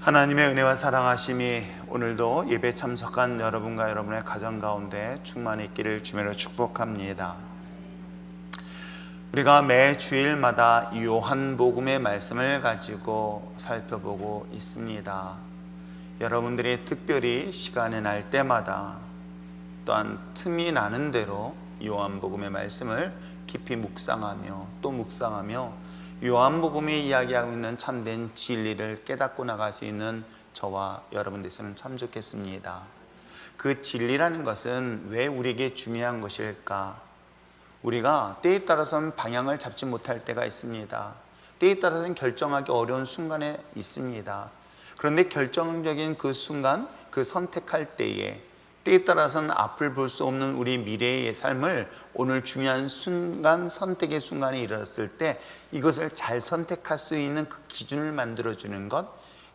하나님의 은혜와 사랑하심이 오늘도 예배 참석한 여러분과 여러분의 가정 가운데 충만히 있기를 주님으로 축복합니다. 우리가 매 주일마다 요한복음의 말씀을 가지고 살펴보고 있습니다. 여러분들이 특별히 시간이 날 때마다 또한 틈이 나는 대로 요한복음의 말씀을 깊이 묵상하며 또 묵상하며 요한복음이 이야기하고 있는 참된 진리를 깨닫고 나갈 수 있는 저와 여러분 되시면 참 좋겠습니다. 그 진리라는 것은 왜 우리에게 중요한 것일까? 우리가 때에 따라서는 방향을 잡지 못할 때가 있습니다. 때에 따라서는 결정하기 어려운 순간에 있습니다. 그런데 결정적인 그 순간, 그 선택할 때에 따라서는 앞을 볼 수 없는 우리 미래의 삶을 오늘 중요한 순간, 선택의 순간에 이르렀을 때 이것을 잘 선택할 수 있는 그 기준을 만들어주는 것,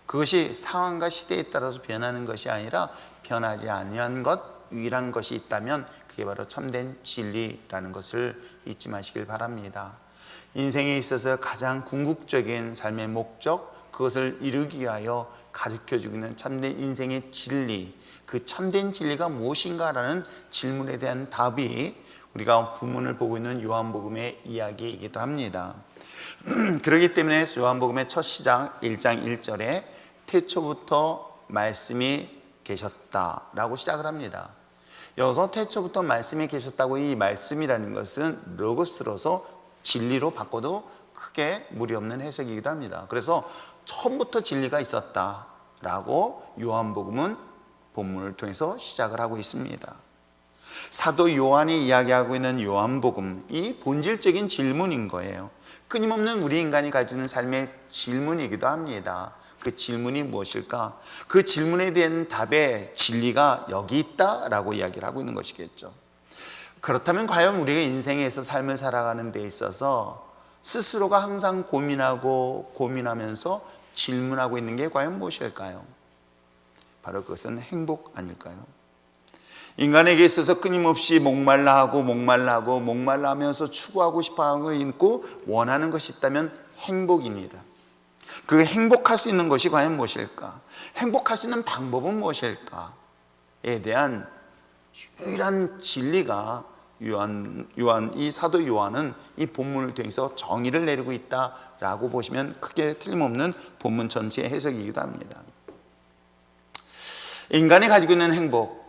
그것이 상황과 시대에 따라서 변하는 것이 아니라 변하지 아니한 것, 유일한 것이 있다면 그게 바로 참된 진리라는 것을 잊지 마시길 바랍니다. 인생에 있어서 가장 궁극적인 삶의 목적, 그것을 이루기 위하여 가르쳐주고 있는 참된 인생의 진리, 그 참된 진리가 무엇인가라는 질문에 대한 답이 우리가 본문을 보고 있는 요한복음의 이야기이기도 합니다. 그렇기 때문에 요한복음의 첫 시작 1장 1절에 태초부터 말씀이 계셨다라고 시작을 합니다. 여기서 태초부터 말씀이 계셨다고, 이 말씀이라는 것은 로고스로서 진리로 바꿔도 크게 무리 없는 해석이기도 합니다. 그래서 처음부터 진리가 있었다라고 요한복음은 본문을 통해서 시작을 하고 있습니다. 사도 요한이 이야기하고 있는 요한복음, 이 본질적인 질문인 거예요. 끊임없는 우리 인간이 가지는 삶의 질문이기도 합니다. 그 질문이 무엇일까? 그 질문에 대한 답의 진리가 여기 있다라고 이야기를 하고 있는 것이겠죠. 그렇다면 과연 우리가 인생에서 삶을 살아가는 데 있어서 스스로가 항상 고민하면서 질문하고 있는 게 과연 무엇일까요? 바로 그것은 행복 아닐까요? 인간에게 있어서 끊임없이 목말라 하면서 추구하고 싶어하고 있고 원하는 것이 있다면 행복입니다. 그 행복할 수 있는 것이 과연 무엇일까? 행복할 수 있는 방법은 무엇일까에 대한 유일한 진리가 이 사도 요한은 이 본문을 통해서 정의를 내리고 있다라고 보시면 크게 틀림없는 본문 전체의 해석이기도 합니다. 인간이 가지고 있는 행복,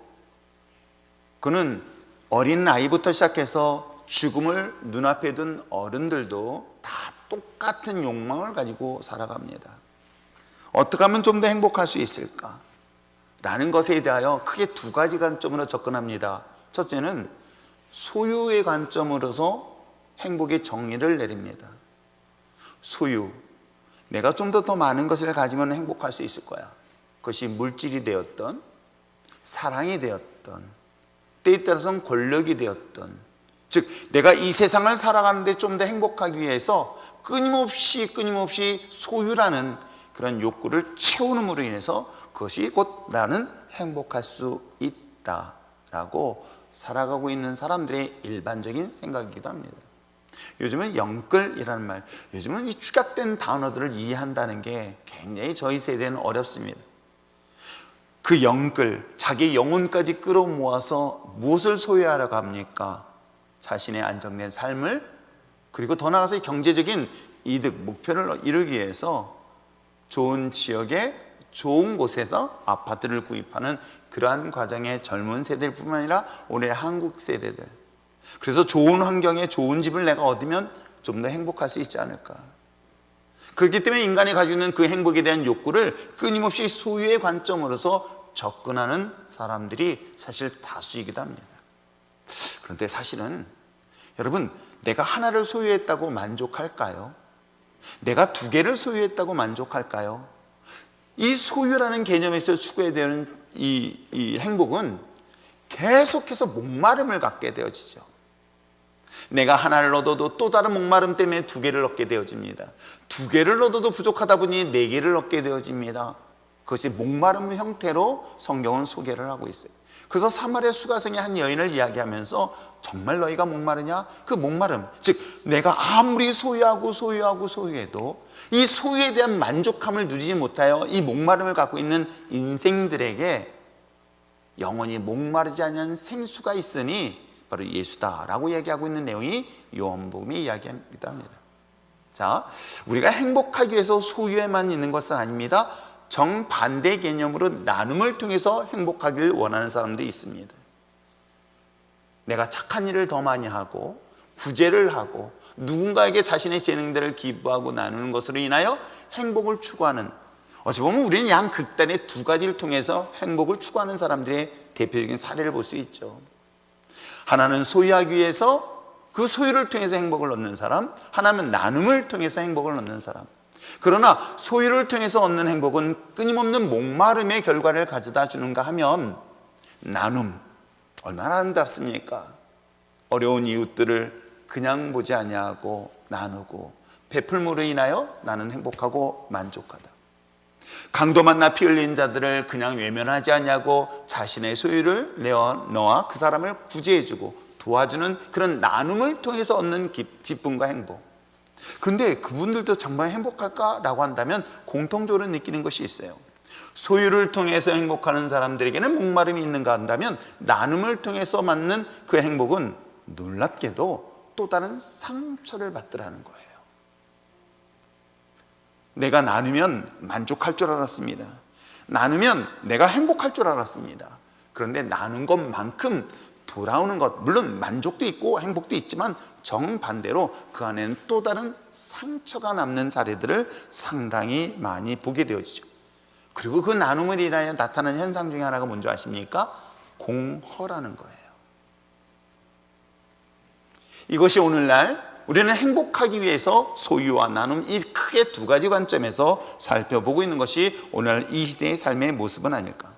그는 어린 나이부터 시작해서 죽음을 눈앞에 둔 어른들도 다 똑같은 욕망을 가지고 살아갑니다. 어떻게 하면 좀 더 행복할 수 있을까? 라는 것에 대하여 크게 두 가지 관점으로 접근합니다. 첫째는 소유의 관점으로서 행복의 정의를 내립니다. 소유, 내가 좀 더 많은 것을 가지면 행복할 수 있을 거야. 그것이 물질이 되었던, 사랑이 되었던, 때에 따라서는 권력이 되었던, 즉 내가 이 세상을 살아가는데 좀 더 행복하기 위해서 끊임없이 소유라는 그런 욕구를 채우는으로 인해서 그것이 곧 나는 행복할 수 있다라고 살아가고 있는 사람들의 일반적인 생각이기도 합니다. 요즘은 영끌이라는 말, 요즘은 이 축약된 단어들을 이해한다는 게 굉장히 저희 세대는 어렵습니다. 그 영끌, 자기 영혼까지 끌어모아서 무엇을 소유하려고 합니까? 자신의 안정된 삶을, 그리고 더 나아가서 경제적인 이득, 목표를 이루기 위해서 좋은 지역에 좋은 곳에서 아파트를 구입하는 그러한 과정의 젊은 세대뿐만 아니라 오늘 한국 세대들, 그래서 좋은 환경에 좋은 집을 내가 얻으면 좀 더 행복할 수 있지 않을까. 그렇기 때문에 인간이 가지고 있는 그 행복에 대한 욕구를 끊임없이 소유의 관점으로서 접근하는 사람들이 사실 다수이기도 합니다. 그런데 사실은 여러분, 내가 하나를 소유했다고 만족할까요? 내가 두 개를 소유했다고 만족할까요? 이 소유라는 개념에서 추구해야 되는 이 행복은 계속해서 목마름을 갖게 되어지죠. 내가 하나를 얻어도 또 다른 목마름 때문에 두 개를 얻게 되어집니다. 두 개를 얻어도 부족하다 보니 네 개를 얻게 되어집니다. 그것이 목마름 형태로 성경은 소개를 하고 있어요. 그래서 사마리아 수가성의 한 여인을 이야기하면서 정말 너희가 목마르냐? 그 목마름, 즉 내가 아무리 소유해도 이 소유에 대한 만족함을 누리지 못하여 이 목마름을 갖고 있는 인생들에게 영원히 목마르지 않는 생수가 있으니 바로 예수다라고 얘기하고 있는 내용이 요한복음의 이야기입니다. 자, 우리가 행복하기 위해서 소유에만 있는 것은 아닙니다. 정반대 개념으로 나눔을 통해서 행복하기를 원하는 사람들이 있습니다. 내가 착한 일을 더 많이 하고 구제를 하고 누군가에게 자신의 재능들을 기부하고 나누는 것으로 인하여 행복을 추구하는, 어찌 보면 우리는 양극단의 두 가지를 통해서 행복을 추구하는 사람들의 대표적인 사례를 볼 수 있죠. 하나는 소유하기 위해서 그 소유를 통해서 행복을 얻는 사람, 하나는 나눔을 통해서 행복을 얻는 사람. 그러나 소유를 통해서 얻는 행복은 끊임없는 목마름의 결과를 가져다 주는가 하면 나눔, 얼마나 아름답습니까? 어려운 이웃들을 그냥 보지 아니하고 나누고 베풀므로 인하여 나는 행복하고 만족하다. 강도 만나 피 흘린 자들을 그냥 외면하지 아니하고 자신의 소유를 내어 놓아 그 사람을 구제해주고 도와주는 그런 나눔을 통해서 얻는 기쁨과 행복. 그런데 그분들도 정말 행복할까라고 한다면 공통적으로 느끼는 것이 있어요. 소유를 통해서 행복하는 사람들에게는 목마름이 있는가 한다면 나눔을 통해서 맞는 그 행복은 놀랍게도 또 다른 상처를 받더라는 거예요. 내가 나누면 만족할 줄 알았습니다. 나누면 내가 행복할 줄 알았습니다. 그런데 나눈 것만큼 돌아오는 것, 물론 만족도 있고 행복도 있지만 정반대로 그 안에는 또 다른 상처가 남는 사례들을 상당히 많이 보게 되어지죠. 그리고 그 나눔을 인하여 나타나는 현상 중에 하나가 뭔지 아십니까? 공허라는 거예요. 이것이 오늘날 우리는 행복하기 위해서 소유와 나눔, 이 크게 두 가지 관점에서 살펴보고 있는 것이 오늘 이 시대의 삶의 모습은 아닐까.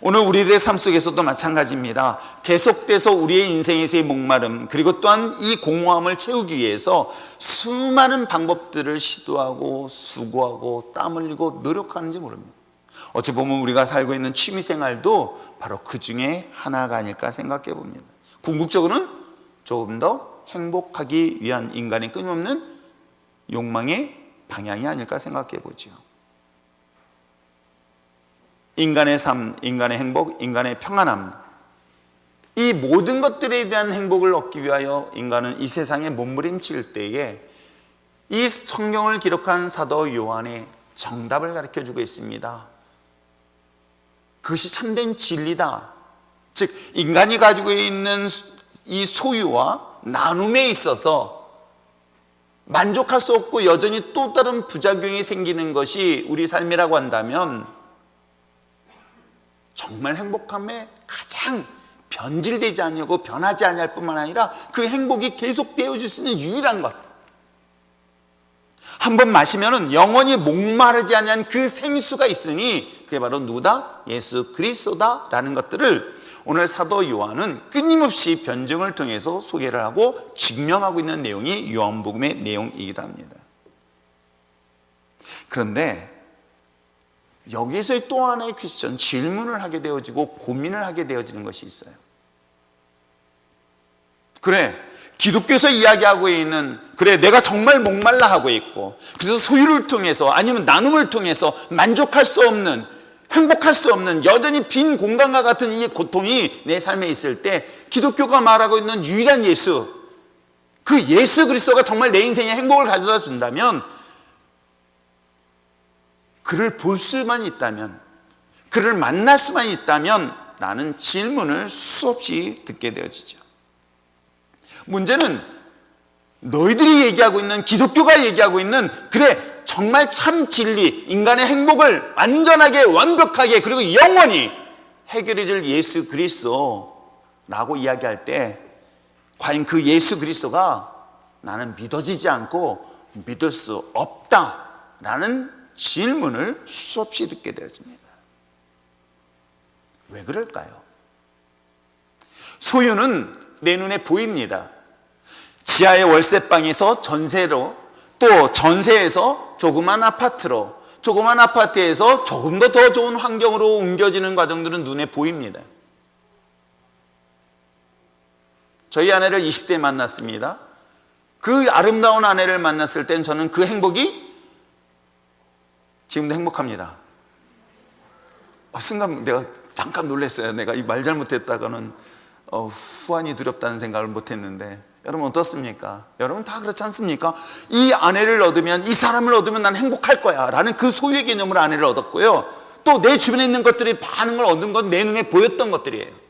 오늘 우리들의 삶 속에서도 마찬가지입니다. 계속돼서 우리의 인생에서의 목마름, 그리고 또한 이 공허함을 채우기 위해서 수많은 방법들을 시도하고 수고하고 땀 흘리고 노력하는지 모릅니다. 어찌 보면 우리가 살고 있는 취미생활도 바로 그 중에 하나가 아닐까 생각해 봅니다. 궁극적으로는 조금 더 행복하기 위한 인간의 끊임없는 욕망의 방향이 아닐까 생각해 보죠. 인간의 삶, 인간의 행복, 인간의 평안함, 이 모든 것들에 대한 행복을 얻기 위하여 인간은 이 세상에 몸부림칠 때에 이 성경을 기록한 사도 요한의 정답을 가르쳐주고 있습니다. 그것이 참된 진리다. 즉 인간이 가지고 있는 이 소유와 나눔에 있어서 만족할 수 없고 여전히 또 다른 부작용이 생기는 것이 우리 삶이라고 한다면 정말 행복함에 가장 변질되지 않고 변하지 아니할 뿐만 아니라 그 행복이 계속되어질 수 있는 유일한 것, 한번 마시면 영원히 목마르지 않는 그 생수가 있으니 그게 바로 누구다? 예수 그리스도다라는 것들을 오늘 사도 요한은 끊임없이 변증을 통해서 소개를 하고 증명하고 있는 내용이 요한복음의 내용이기도 합니다. 그런데 여기에서의 또 하나의 퀘스천, 질문을 하게 되어지고 고민을 하게 되어지는 것이 있어요. 그래, 기독교에서 이야기하고 있는, 그래 내가 정말 목말라 하고 있고 그래서 소유를 통해서 아니면 나눔을 통해서 만족할 수 없는, 행복할 수 없는 여전히 빈 공간과 같은 이 고통이 내 삶에 있을 때 기독교가 말하고 있는 유일한 예수, 그 예수 그리스도가 정말 내 인생에 행복을 가져다 준다면, 그를 볼 수만 있다면, 그를 만날 수만 있다면 라는 질문을 수없이 듣게 되어지죠. 문제는 너희들이 얘기하고 있는, 기독교가 얘기하고 있는, 그래 정말 참 진리, 인간의 행복을 완전하게 완벽하게 그리고 영원히 해결해 줄 예수 그리스도라고 이야기할 때 과연 그 예수 그리스도가 나는 믿어지지 않고 믿을 수 없다라는 질문을 수없이 듣게 되어집니다. 왜 그럴까요? 소유는 내 눈에 보입니다. 지하의 월세방에서 전세로, 또 전세에서 조그만 아파트로, 조그만 아파트에서 조금 더 좋은 환경으로 옮겨지는 과정들은 눈에 보입니다. 저희 아내를 20대에 만났습니다. 그 아름다운 아내를 만났을 땐 저는 그 행복이 지금도 행복합니다. 순간 내가 잠깐 놀랐어요. 내가 이 말 잘못했다가는 후환이 두렵다는 생각을 못했는데, 여러분 어떻습니까? 여러분 다 그렇지 않습니까? 이 아내를 얻으면, 이 사람을 얻으면 난 행복할 거야 라는 그 소유의 개념으로 아내를 얻었고요, 또 내 주변에 있는 것들이 많은 걸 얻은 건 내 눈에 보였던 것들이에요.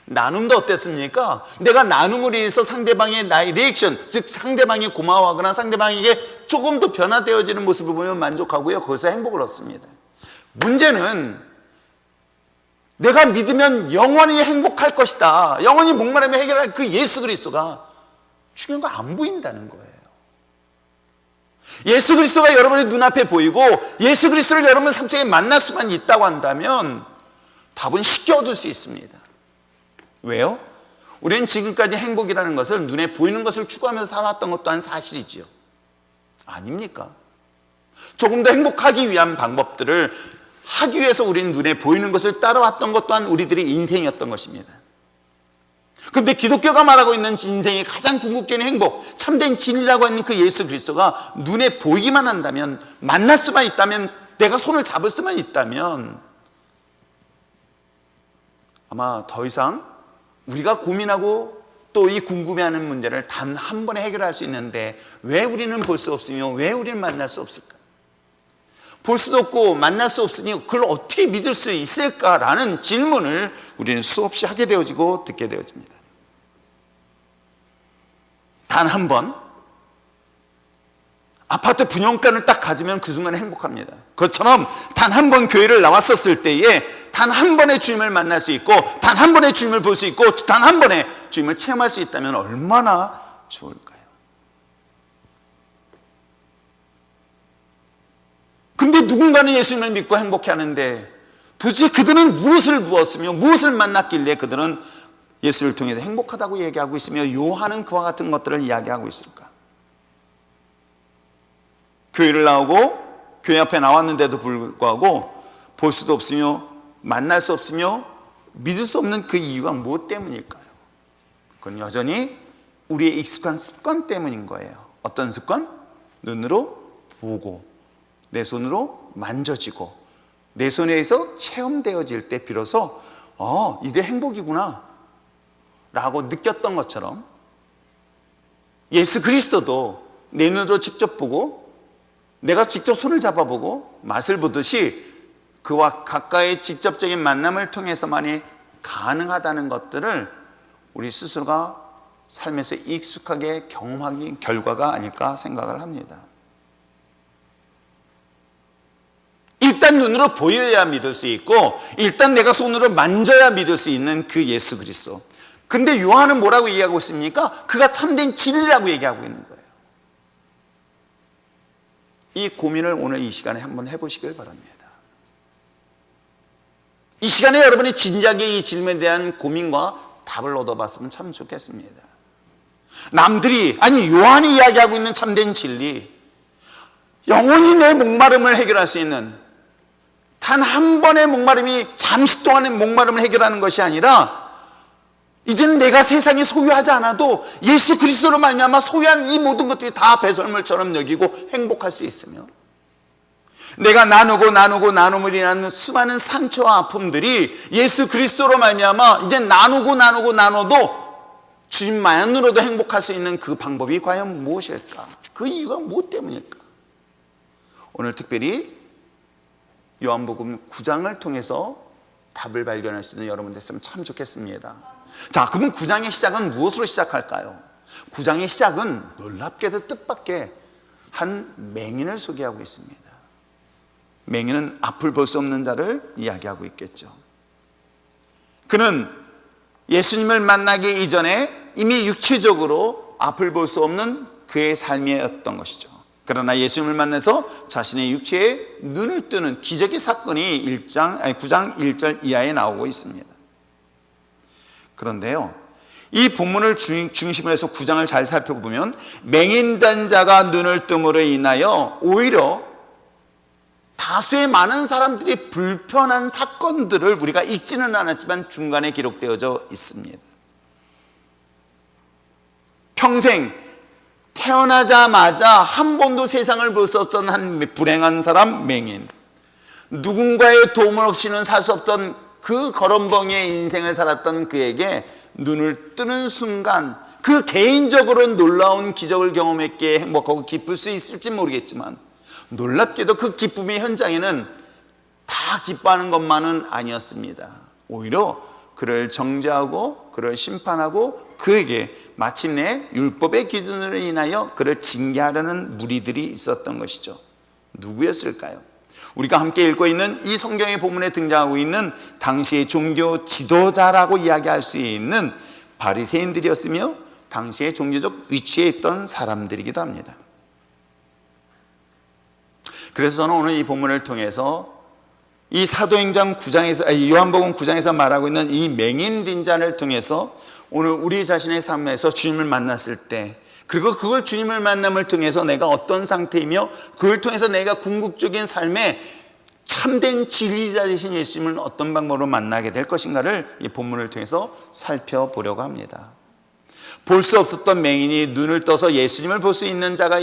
나눔도 어땠습니까? 내가 나눔으로 인해서 상대방의 나의 리액션, 즉 상대방이 고마워하거나 상대방에게 조금 더 변화되어지는 모습을 보면 만족하고요, 거기서 행복을 얻습니다. 문제는 내가 믿으면 영원히 행복할 것이다, 영원히 목마름을 해결할 그 예수 그리스도가 중요한 거 안 보인다는 거예요. 예수 그리스도가 여러분의 눈앞에 보이고 예수 그리스도를 여러분 삶 속에 만날 수만 있다고 한다면 답은 쉽게 얻을 수 있습니다. 왜요? 우리는 지금까지 행복이라는 것을 눈에 보이는 것을 추구하면서 살아왔던 것 또한 사실이지요. 아닙니까? 조금 더 행복하기 위한 방법들을 하기 위해서 우리는 눈에 보이는 것을 따라왔던 것 또한 우리들의 인생이었던 것입니다. 그런데 기독교가 말하고 있는 인생의 가장 궁극적인 행복, 참된 진리라고 하는 그 예수 그리스도가 눈에 보이기만 한다면, 만날 수만 있다면, 내가 손을 잡을 수만 있다면 아마 더 이상 우리가 고민하고 또 이 궁금해하는 문제를 단 한 번에 해결할 수 있는데 왜 우리는 볼 수 없으며 왜 우리는 만날 수 없을까? 볼 수도 없고 만날 수 없으니 그걸 어떻게 믿을 수 있을까라는 질문을 우리는 수없이 하게 되어지고 듣게 되어집니다. 단 한 번 아파트 분양권을 딱 가지면 그 순간에 행복합니다. 그것처럼 단 한 번 교회를 나왔었을 때에 단 한 번의 주님을 만날 수 있고 단 한 번의 주님을 볼 수 있고 단 한 번의 주님을 체험할 수 있다면 얼마나 좋을까요? 근데 누군가는 예수님을 믿고 행복해하는데 도대체 그들은 무엇을 부었으며 무엇을 만났길래 그들은 예수를 통해서 행복하다고 얘기하고 있으며 요한은 그와 같은 것들을 이야기하고 있을까? 교회를 나오고 교회 앞에 나왔는데도 불구하고 볼 수도 없으며 만날 수 없으며 믿을 수 없는 그 이유가 무엇 때문일까요? 그건 여전히 우리의 익숙한 습관 때문인 거예요. 어떤 습관? 눈으로 보고 내 손으로 만져지고 내 손에서 체험되어질 때 비로소 이게 행복이구나 라고 느꼈던 것처럼 예수 그리스도도 내 눈으로 직접 보고 내가 직접 손을 잡아보고 맛을 보듯이 그와 가까이 직접적인 만남을 통해서만이 가능하다는 것들을 우리 스스로가 삶에서 익숙하게 경험한 결과가 아닐까 생각을 합니다. 일단 눈으로 보여야 믿을 수 있고 일단 내가 손으로 만져야 믿을 수 있는 그 예수 그리스도. 근데 요한은 뭐라고 얘기하고 있습니까? 그가 참된 진리라고 얘기하고 있는 거예요. 이 고민을 오늘 이 시간에 한번 해보시길 바랍니다. 이 시간에 여러분이 진지하게 이 질문에 대한 고민과 답을 얻어봤으면 참 좋겠습니다. 남들이, 아니 요한이 이야기하고 있는 참된 진리, 영원히 내 목마름을 해결할 수 있는 단 한 번의 목마름이 잠시 동안의 목마름을 해결하는 것이 아니라 이제는 내가 세상에 소유하지 않아도 예수 그리스도로 말미암아 소유한 이 모든 것들이 다 배설물처럼 여기고 행복할 수 있으며 내가 나눔으로 인한 수많은 상처와 아픔들이 예수 그리스도로 말미암아 이제 나눠도 주님만으로도 행복할 수 있는 그 방법이 과연 무엇일까? 그 이유가 무엇 때문일까? 오늘 특별히 요한복음 9장을 통해서 답을 발견할 수 있는 여러분 됐으면 참 좋겠습니다. 자, 그러면 9장의 시작은 무엇으로 시작할까요? 9장의 시작은 놀랍게도 뜻밖의 한 맹인을 소개하고 있습니다. 맹인은 앞을 볼 수 없는 자를 이야기하고 있겠죠. 그는 예수님을 만나기 이전에 이미 육체적으로 앞을 볼 수 없는 그의 삶이었던 것이죠. 그러나 예수님을 만나서 자신의 육체에 눈을 뜨는 기적의 사건이 9장 1절 이하에 나오고 있습니다. 그런데요, 이 본문을 중심으로 해서 9장을 잘 살펴보면 맹인된 자가 눈을 뜸으로 인하여 오히려 다수의 많은 사람들이 불편한 사건들을 우리가 읽지는 않았지만 중간에 기록되어져 있습니다. 평생 태어나자마자 한 번도 세상을 볼 수 없던 한 불행한 사람, 맹인. 누군가의 도움을 없이는 살 수 없던 그 거렁벙이의 인생을 살았던 그에게 눈을 뜨는 순간 그 개인적으로 놀라운 기적을 경험했기에 행복하고 기쁠 수 있을지 모르겠지만, 놀랍게도 그 기쁨의 현장에는 다 기뻐하는 것만은 아니었습니다. 오히려 그를 정죄하고 그를 심판하고 그에게 마침내 율법의 기준으로 인하여 그를 징계하려는 무리들이 있었던 것이죠. 누구였을까요? 우리가 함께 읽고 있는 이 성경의 본문에 등장하고 있는 당시의 종교 지도자라고 이야기할 수 있는 바리새인들이었으며 당시의 종교적 위치에 있던 사람들이기도 합니다. 그래서 저는 오늘 이 본문을 통해서 이 사도행전 9장에서, 요한복음 9장에서 말하고 있는 이 맹인 빈자를 통해서 오늘 우리 자신의 삶에서 주님을 만났을 때, 그리고 그걸 주님을 만남을 통해서 내가 어떤 상태이며 그걸 통해서 내가 궁극적인 삶에 참된 진리자 되신 예수님을 어떤 방법으로 만나게 될 것인가를 이 본문을 통해서 살펴보려고 합니다. 볼 수 없었던 맹인이 눈을 떠서 예수님을 볼 수 있는 자가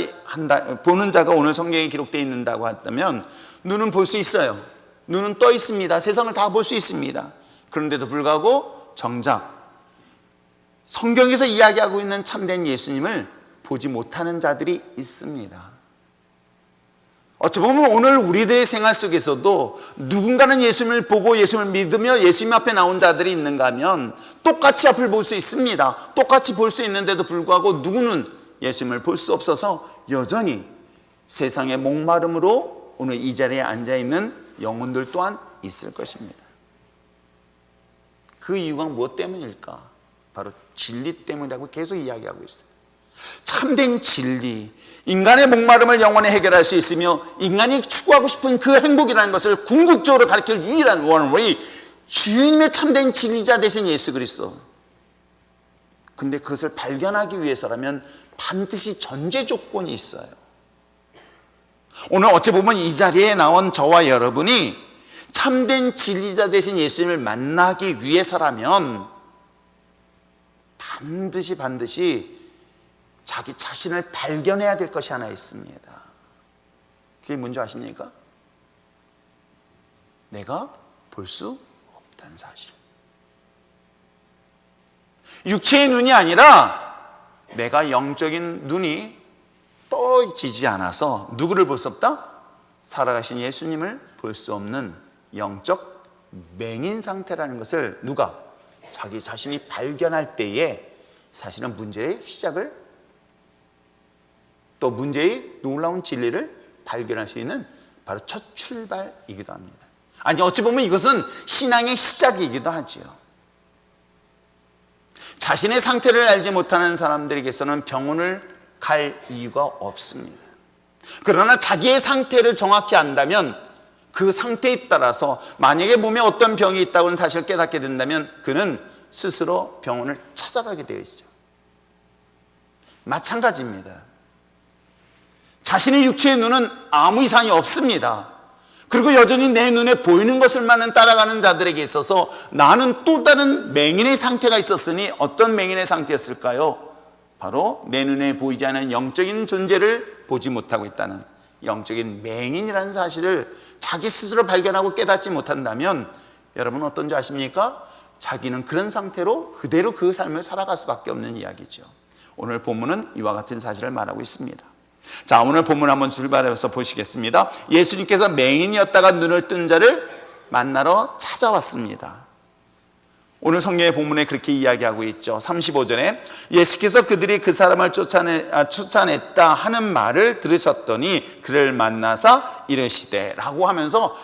보는 자가 오늘 성경에 기록되어 있는다고 한다면, 눈은 볼 수 있어요. 눈은 떠 있습니다. 세상을 다 볼 수 있습니다. 그런데도 불구하고 정작 성경에서 이야기하고 있는 참된 예수님을 보지 못하는 자들이 있습니다. 어찌 보면 오늘 우리들의 생활 속에서도 누군가는 예수님을 보고 예수님을 믿으며 예수님 앞에 나온 자들이 있는가 하면 똑같이 앞을 볼 수 있습니다. 똑같이 볼 수 있는데도 불구하고 누구는 예수님을 볼 수 없어서 여전히 세상의 목마름으로 오늘 이 자리에 앉아있는 영혼들 또한 있을 것입니다. 그 이유가 무엇 때문일까? 바로 진리 때문이라고 계속 이야기하고 있어요. 참된 진리, 인간의 목마름을 영원히 해결할 수 있으며 인간이 추구하고 싶은 그 행복이라는 것을 궁극적으로 가르칠 유일한 원웨이, 주님의 참된 진리자 되신 예수 그리스도. 근데 그것을 발견하기 위해서라면 반드시 전제 조건이 있어요. 오늘 어찌 보면 이 자리에 나온 저와 여러분이 참된 진리자 되신 예수님을 만나기 위해서라면 반드시 자기 자신을 발견해야 될 것이 하나 있습니다. 그게 뭔지 아십니까? 내가 볼 수 없다는 사실. 육체의 눈이 아니라 내가 영적인 눈이 떠지지 않아서 누구를 볼 수 없다? 살아가신 예수님을 볼 수 없는 영적 맹인 상태라는 것을 누가? 자기 자신이 발견할 때에 사실은 문제의 시작을, 또 문제의 놀라운 진리를 발견할 수 있는 바로 첫 출발이기도 합니다. 아니, 어찌 보면 이것은 신앙의 시작이기도 하지요. 자신의 상태를 알지 못하는 사람들에게서는 병원을 갈 이유가 없습니다. 그러나 자기의 상태를 정확히 안다면 그 상태에 따라서 만약에 몸에 어떤 병이 있다고는 사실 깨닫게 된다면 그는 스스로 병원을 찾아가게 되어 있죠. 마찬가지입니다. 자신의 육체의 눈은 아무 이상이 없습니다. 그리고 여전히 내 눈에 보이는 것을만 따라가는 자들에게 있어서 나는 또 다른 맹인의 상태가 있었으니 어떤 맹인의 상태였을까요? 바로 내 눈에 보이지 않는 영적인 존재를 보지 못하고 있다는 영적인 맹인이라는 사실을 자기 스스로 발견하고 깨닫지 못한다면 여러분 어떤지 아십니까? 자기는 그런 상태로 그대로 그 삶을 살아갈 수밖에 없는 이야기죠. 오늘 본문은 이와 같은 사실을 말하고 있습니다. 자, 오늘 본문 한번 출발해서 보시겠습니다. 예수님께서 맹인이었다가 눈을 뜬 자를 만나러 찾아왔습니다. 오늘 성경의 본문에 그렇게 이야기하고 있죠. 35절에 예수께서 그들이 그 사람을 쫓아냈다 하는 말을 들으셨더니 그를 만나사 이르시되 라고 하면서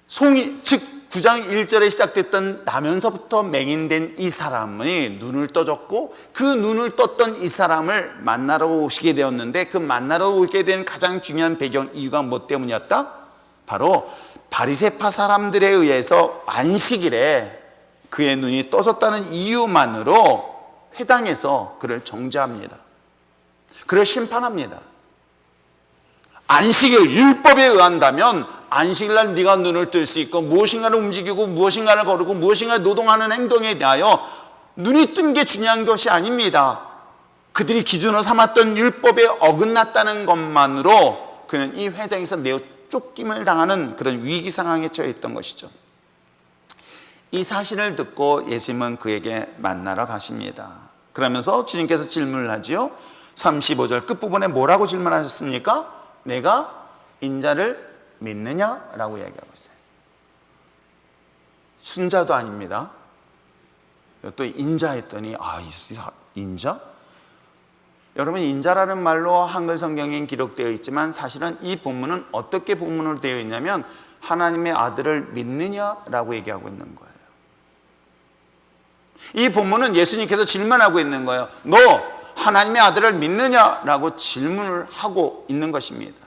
즉 9장 1절에 시작됐던 나면서부터 맹인된 이 사람이 눈을 떠줬고 그 눈을 떴던 이 사람을 만나러 오시게 되었는데 그 만나러 오게 된 가장 중요한 배경 이유가 뭐 때문이었다? 바로 바리새파 사람들에 의해서 안식일에 그의 눈이 떠졌다는 이유만으로 회당에서 그를 정죄합니다. 그를 심판합니다. 안식일 율법에 의한다면 안식일날 네가 눈을 뜰 수 있고 무엇인가를 움직이고 무엇인가를 거르고 무엇인가 노동하는 행동에 대하여 눈이 뜬 게 중요한 것이 아닙니다. 그들이 기준으로 삼았던 율법에 어긋났다는 것만으로 그는 이 회당에서 내어 쫓김을 당하는 그런 위기 상황에 처해 있던 것이죠. 이 사실을 듣고 예수님은 그에게 만나러 가십니다. 그러면서 주님께서 질문을 하지요. 35절 끝부분에 뭐라고 질문하셨습니까? 내가 인자를 믿느냐라고 이야기하고 있어요. 순자도 아닙니다. 또 인자 했더니 인자? 여러분, 인자라는 말로 한글 성경에 기록되어 있지만 사실은 이 본문은 어떻게 본문으로 되어 있냐면 하나님의 아들을 믿느냐라고 얘기하고 있는 거예요. 이 본문은 예수님께서 질문하고 있는 거예요. 너 하나님의 아들을 믿느냐라고 질문을 하고 있는 것입니다.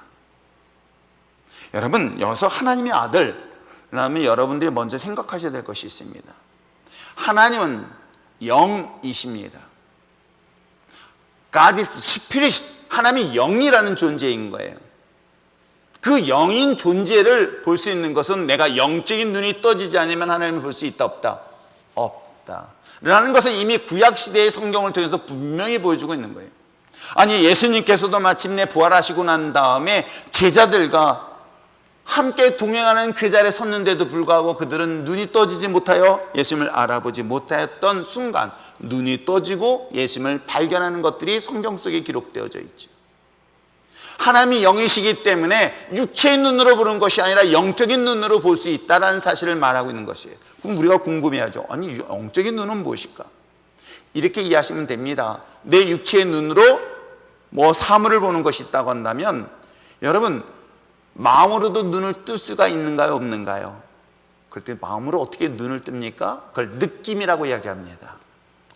여러분, 여기서 하나님의 아들라면 여러분들이 먼저 생각하셔야 될 것이 있습니다. 하나님은 영이십니다. God is Spirit, 하나님이 영이라는 존재인 거예요. 그 영인 존재를 볼 수 있는 것은 내가 영적인 눈이 떠지지 않으면 하나님을 볼 수 있다 없다? 없다 라는 것을 이미 구약시대의 성경을 통해서 분명히 보여주고 있는 거예요. 아니, 예수님께서도 마침내 부활하시고 난 다음에 제자들과 함께 동행하는 그 자리에 섰는데도 불구하고 그들은 눈이 떠지지 못하여 예수님을 알아보지 못하였던 순간 눈이 떠지고 예수님을 발견하는 것들이 성경 속에 기록되어져 있죠. 하나님이 영이시기 때문에 육체의 눈으로 보는 것이 아니라 영적인 눈으로 볼 수 있다는 사실을 말하고 있는 것이에요. 그럼 우리가 궁금해하죠. 아니, 영적인 눈은 무엇일까? 이렇게 이해하시면 됩니다. 내 육체의 눈으로 사물을 보는 것이 있다고 한다면 여러분, 마음으로도 눈을 뜰 수가 있는가요, 없는가요? 그럴 때 마음으로 어떻게 눈을 뜹니까? 그걸 느낌이라고 이야기합니다.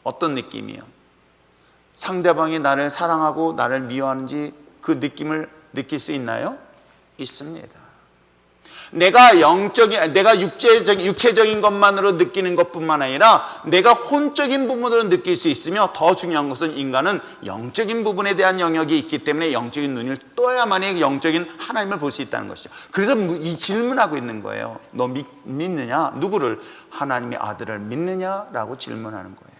어떤 느낌이요? 상대방이 나를 사랑하고 나를 미워하는지 그 느낌을 느낄 수 있나요? 있습니다. 내가 육체적인 것만으로 느끼는 것뿐만 아니라 내가 혼적인 부분으로 느낄 수 있으며 더 중요한 것은 인간은 영적인 부분에 대한 영역이 있기 때문에 영적인 눈을 떠야만이 영적인 하나님을 볼 수 있다는 것이죠. 그래서 이 질문하고 있는 거예요. 너 믿느냐? 누구를? 하나님의 아들을 믿느냐라고 질문하는 거예요.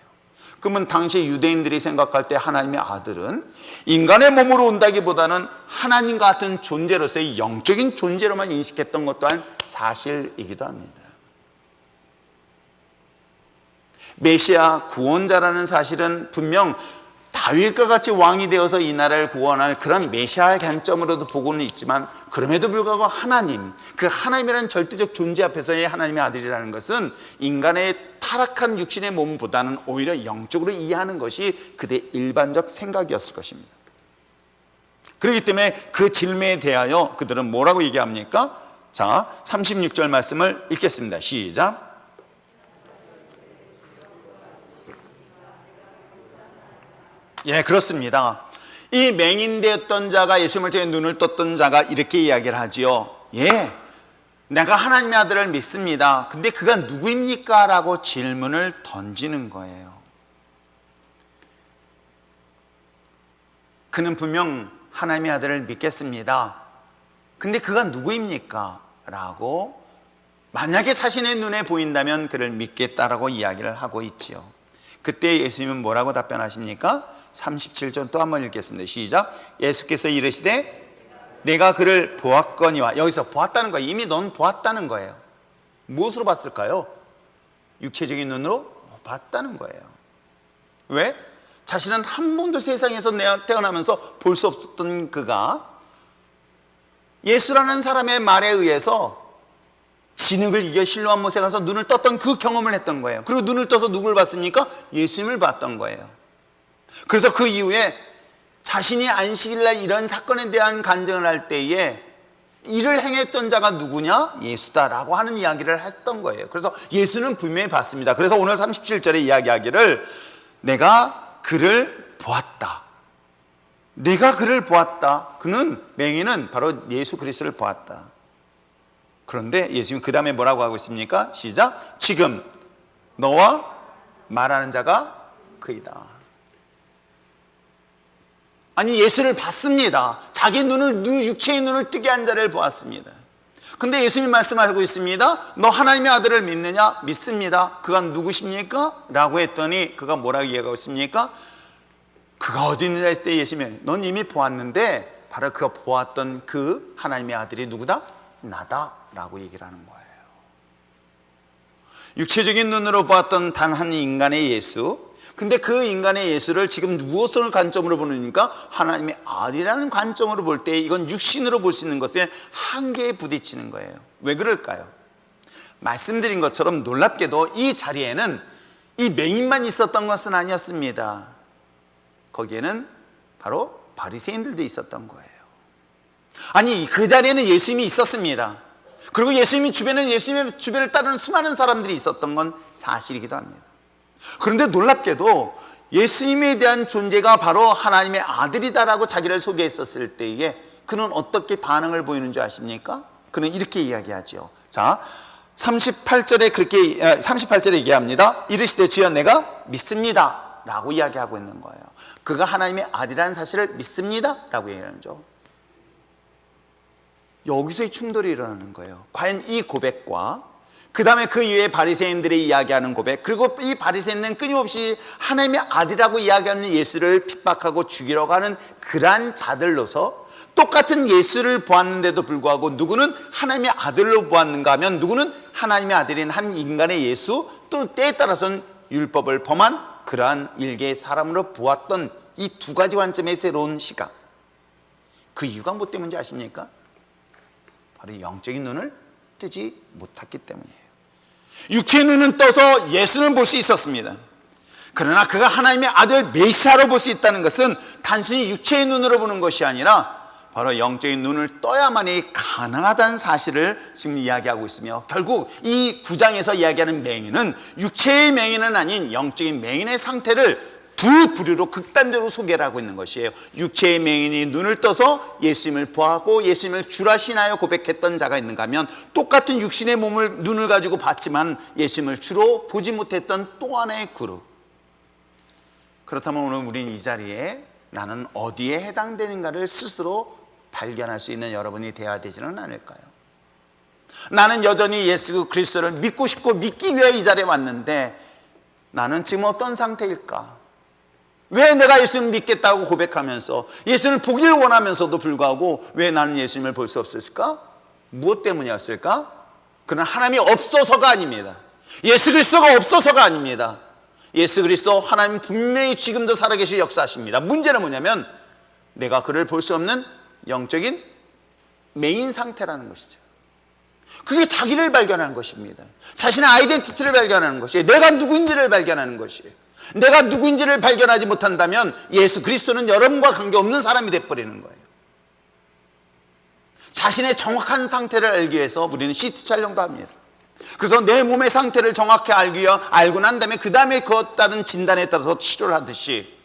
그러면 당시 유대인들이 생각할 때 하나님의 아들은 인간의 몸으로 온다기보다는 하나님 같은 존재로서의 영적인 존재로만 인식했던 것 또한 사실이기도 합니다. 메시아 구원자라는 사실은 분명 다윗과 같이 왕이 되어서 이 나라를 구원할 그런 메시아의 관점으로도 보고는 있지만 그럼에도 불구하고 하나님, 그 하나님이라는 절대적 존재 앞에서의 하나님의 아들이라는 것은 인간의 타락한 육신의 몸보다는 오히려 영적으로 이해하는 것이 그들의 일반적 생각이었을 것입니다. 그렇기 때문에 그 질문에 대하여 그들은 뭐라고 얘기합니까? 자, 36절 말씀을 읽겠습니다. 시작. 예, 그렇습니다. 이 맹인되었던 자가, 예수님을 통해 눈을 떴던 자가 이렇게 이야기를 하지요. 예, 내가 하나님의 아들을 믿습니다. 근데 그가 누구입니까? 라고 질문을 던지는 거예요. 그는 분명 하나님의 아들을 믿겠습니다. 근데 그가 누구입니까? 라고 만약에 자신의 눈에 보인다면 그를 믿겠다라고 이야기를 하고 있지요. 그때 예수님은 뭐라고 답변하십니까? 37절 또 한번 읽겠습니다. 시작. 예수께서 이르시되 내가 그를 보았거니와. 여기서 보았다는 거예요. 이미 넌 보았다는 거예요. 무엇으로 봤을까요? 육체적인 눈으로 봤다는 거예요. 왜? 자신은 한 번도 세상에서 태어나면서 볼 수 없었던 그가 예수라는 사람의 말에 의해서 진흙을 이겨 실로암 못에 가서 눈을 떴던 그 경험을 했던 거예요. 그리고 눈을 떠서 누굴 봤습니까? 예수님을 봤던 거예요. 그래서 그 이후에 자신이 안식일날 이런 사건에 대한 간증을 할 때에 이를 행했던 자가 누구냐? 예수다라고 하는 이야기를 했던 거예요. 그래서 예수는 분명히 봤습니다. 그래서 오늘 37절에 이야기하기를 내가 그를 보았다. 내가 그를 보았다. 그는 맹인은 바로 예수 그리스도를 보았다. 그런데 예수님이 그 다음에 뭐라고 하고 있습니까? 시작. 지금 너와 말하는 자가 그이다. 아니, 예수를 봤습니다. 자기 눈을, 육체의 눈을 뜨게 한 자를 보았습니다. 근데 예수님이 말씀하고 있습니다. 너 하나님의 아들을 믿느냐? 믿습니다. 그가 누구십니까? 라고 했더니 그가 뭐라고 이야기하고 있습니까? 그가 어디 있느냐 할 때 예수님이 넌 이미 보았는데 바로 그가 보았던 그 하나님의 아들이 누구다? 나다 라고 얘기를 하는 거예요. 육체적인 눈으로 보았던 단 한 인간의 예수, 근데 그 인간의 예수를 지금 무엇을 관점으로 보느니까 하나님의 아들이라는 관점으로 볼 때 이건 육신으로 볼 수 있는 것에 한계에 부딪히는 거예요. 왜 그럴까요? 말씀드린 것처럼 놀랍게도 이 자리에는 이 맹인만 있었던 것은 아니었습니다. 거기에는 바로 바리새인들도 있었던 거예요. 아니, 그 자리에는 예수님이 있었습니다. 그리고 예수님의 주변을 따르는 수많은 사람들이 있었던 건 사실이기도 합니다. 그런데 놀랍게도 예수님에 대한 존재가 바로 하나님의 아들이다라고 자기를 소개했었을 때에 그는 어떻게 반응을 보이는 줄 아십니까? 그는 이렇게 이야기하죠. 자, 38절에 얘기합니다. 이르시되 주여 내가 믿습니다 라고 이야기하고 있는 거예요. 그가 하나님의 아들이라는 사실을 믿습니다 라고 얘기하는 거죠. 여기서의 충돌이 일어나는 거예요. 과연 이 고백과 그 다음에 그 이후에 바리새인들이 이야기하는 고백, 그리고 이 바리새인들은 끊임없이 하나님의 아들이라고 이야기하는 예수를 핍박하고 죽이려고 하는 그러한 자들로서 똑같은 예수를 보았는데도 불구하고 누구는 하나님의 아들로 보았는가 하면 누구는 하나님의 아들인 한 인간의 예수, 또 때에 따라서는 율법을 범한 그러한 일개의 사람으로 보았던 이 두 가지 관점의 새로운 시각. 그 이유가 뭐 때문인지 아십니까? 바로 영적인 눈을 뜨지 못했기 때문이에요. 육체의 눈은 떠서 예수는 볼 수 있었습니다. 그러나 그가 하나님의 아들 메시아로 볼 수 있다는 것은 단순히 육체의 눈으로 보는 것이 아니라 바로 영적인 눈을 떠야만이 가능하다는 사실을 지금 이야기하고 있으며, 결국 이 9장에서 이야기하는 맹인은 육체의 맹인은 아닌 영적인 맹인의 상태를 두 부류로 극단적으로 소개를 하고 있는 것이에요. 육체의 맹인이 눈을 떠서 예수님을 보았고 예수님을 주라시나요 고백했던 자가 있는가 하면, 똑같은 육신의 눈을 가지고 봤지만 예수님을 주로 보지 못했던 또 하나의 그룹. 그렇다면 오늘 우리는 이 자리에 나는 어디에 해당되는가를 스스로 발견할 수 있는 여러분이 되어야 되지는 않을까요? 나는 여전히 예수 그리스도를 믿고 싶고 믿기 위해 이 자리에 왔는데 나는 지금 어떤 상태일까? 왜 내가 예수님을 믿겠다고 고백하면서 예수님을 보길 원하면서도 불구하고 왜 나는 예수님을 볼 수 없었을까? 무엇 때문이었을까? 그는 하나님이 없어서가 아닙니다. 예수 그리스도가 없어서가 아닙니다. 예수 그리스도 하나님 분명히 지금도 살아계시 역사하십니다. 문제는 뭐냐면 내가 그를 볼 수 없는 영적인 맹인 상태라는 것이죠. 그게 자기를 발견하는 것입니다. 자신의 아이덴티티를 발견하는 것이에요. 내가 누구인지를 발견하는 것이에요. 내가 누구인지를 발견하지 못한다면 예수 그리스도는 여러분과 관계없는 사람이 돼버리는 거예요. 자신의 정확한 상태를 알기 위해서 우리는 CT 촬영도 합니다. 그래서 내 몸의 상태를 정확히 알고 난 다음에 그 다음에 그것 따른 진단에 따라서 치료를 하듯이,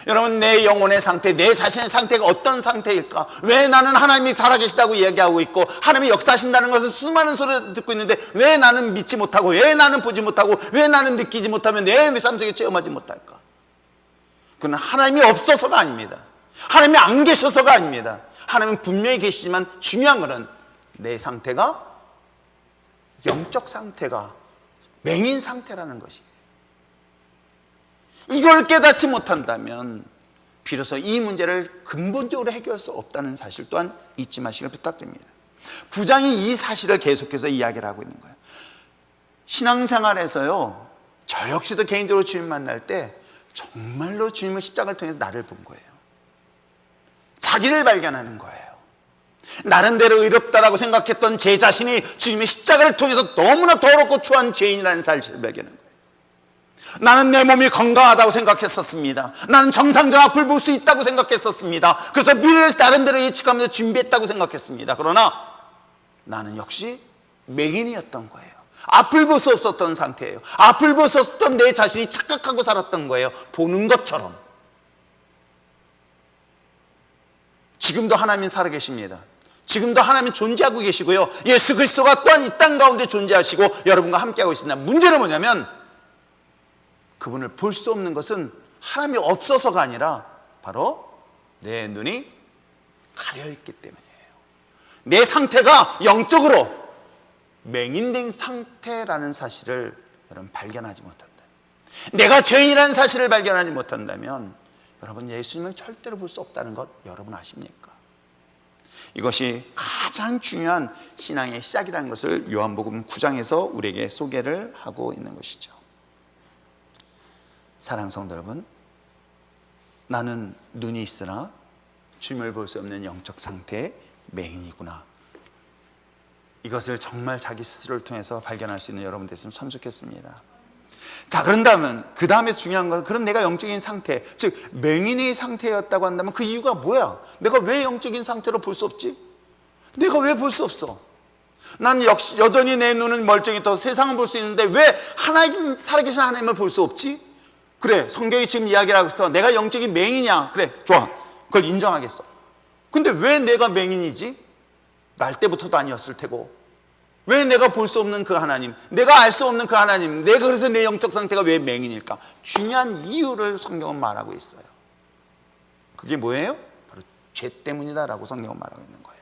여러분 내 영혼의 상태, 내 자신의 상태가 어떤 상태일까? 왜 나는 하나님이 살아계시다고 이야기하고 있고 하나님이 역사하신다는 것을 수많은 소리를 듣고 있는데 왜 나는 믿지 못하고, 왜 나는 보지 못하고, 왜 나는 느끼지 못하면 내 삶 속에 체험하지 못할까? 그건 하나님이 없어서가 아닙니다. 하나님이 안 계셔서가 아닙니다. 하나님은 분명히 계시지만 중요한 것은 내 상태가, 영적 상태가 맹인 상태라는 것이에요. 이걸 깨닫지 못한다면 비로소 이 문제를 근본적으로 해결할 수 없다는 사실 또한 잊지 마시길 부탁드립니다. 9장이 이 사실을 계속해서 이야기를 하고 있는 거예요. 신앙생활에서요, 저 역시도 개인적으로 주님 만날 때 정말로 주님을 십자가를 통해서 나를 본 거예요. 자기를 발견하는 거예요. 나름대로 의롭다라고 생각했던 제 자신이 주님의 십자가를 통해서 너무나 더럽고 추한 죄인이라는 사실을 발견한 거예요. 나는 내 몸이 건강하다고 생각했었습니다. 나는 정상적 앞을 볼 수 있다고 생각했었습니다. 그래서 미래를 나름대로 예측하면서 준비했다고 생각했습니다. 그러나 나는 역시 맹인이었던 거예요. 앞을 볼 수 없었던 상태예요. 앞을 볼 수 없었던 내 자신이 착각하고 살았던 거예요. 보는 것처럼. 지금도 하나님은 살아계십니다. 지금도 하나님은 존재하고 계시고요, 예수 그리스도가 또한 이 땅 가운데 존재하시고 여러분과 함께하고 있습니다. 문제는 뭐냐면 그분을 볼 수 없는 것은 하나님이 없어서가 아니라 바로 내 눈이 가려있기 때문이에요. 내 상태가 영적으로 맹인된 상태라는 사실을 여러분 발견하지 못한다, 내가 죄인이라는 사실을 발견하지 못한다면 여러분 예수님을 절대로 볼 수 없다는 것 여러분 아십니까? 이것이 가장 중요한 신앙의 시작이라는 것을 요한복음 9장에서 우리에게 소개를 하고 있는 것이죠. 사랑하는 성도 여러분, 나는 눈이 있으나 주님을 볼 수 없는 영적 상태의 맹인이구나. 이것을 정말 자기 스스로를 통해서 발견할 수 있는 여러분 됐으면 참 좋겠습니다. 자, 그런다면 그 다음에 중요한 것은, 그럼 내가 영적인 상태, 즉 맹인의 상태였다고 한다면 그 이유가 뭐야? 내가 왜 영적인 상태로 볼 수 없지? 내가 왜 볼 수 없어? 난 역시 여전히 내 눈은 멀쩡히 떠 세상을 볼 수 있는데 왜 하나님, 살아계신 하나님을 볼 수 없지? 그래, 성경이 지금 이야기를 하고 있어. 내가 영적인 맹인이야. 그래, 좋아, 그걸 인정하겠어. 근데 왜 내가 맹인이지? 날 때부터도 아니었을 테고, 왜 내가 볼 수 없는 그 하나님, 내가 알 수 없는 그 하나님, 내가 그래서 내 영적 상태가 왜 맹인일까? 중요한 이유를 성경은 말하고 있어요. 그게 뭐예요? 바로 죄 때문이다라고 성경은 말하고 있는 거예요.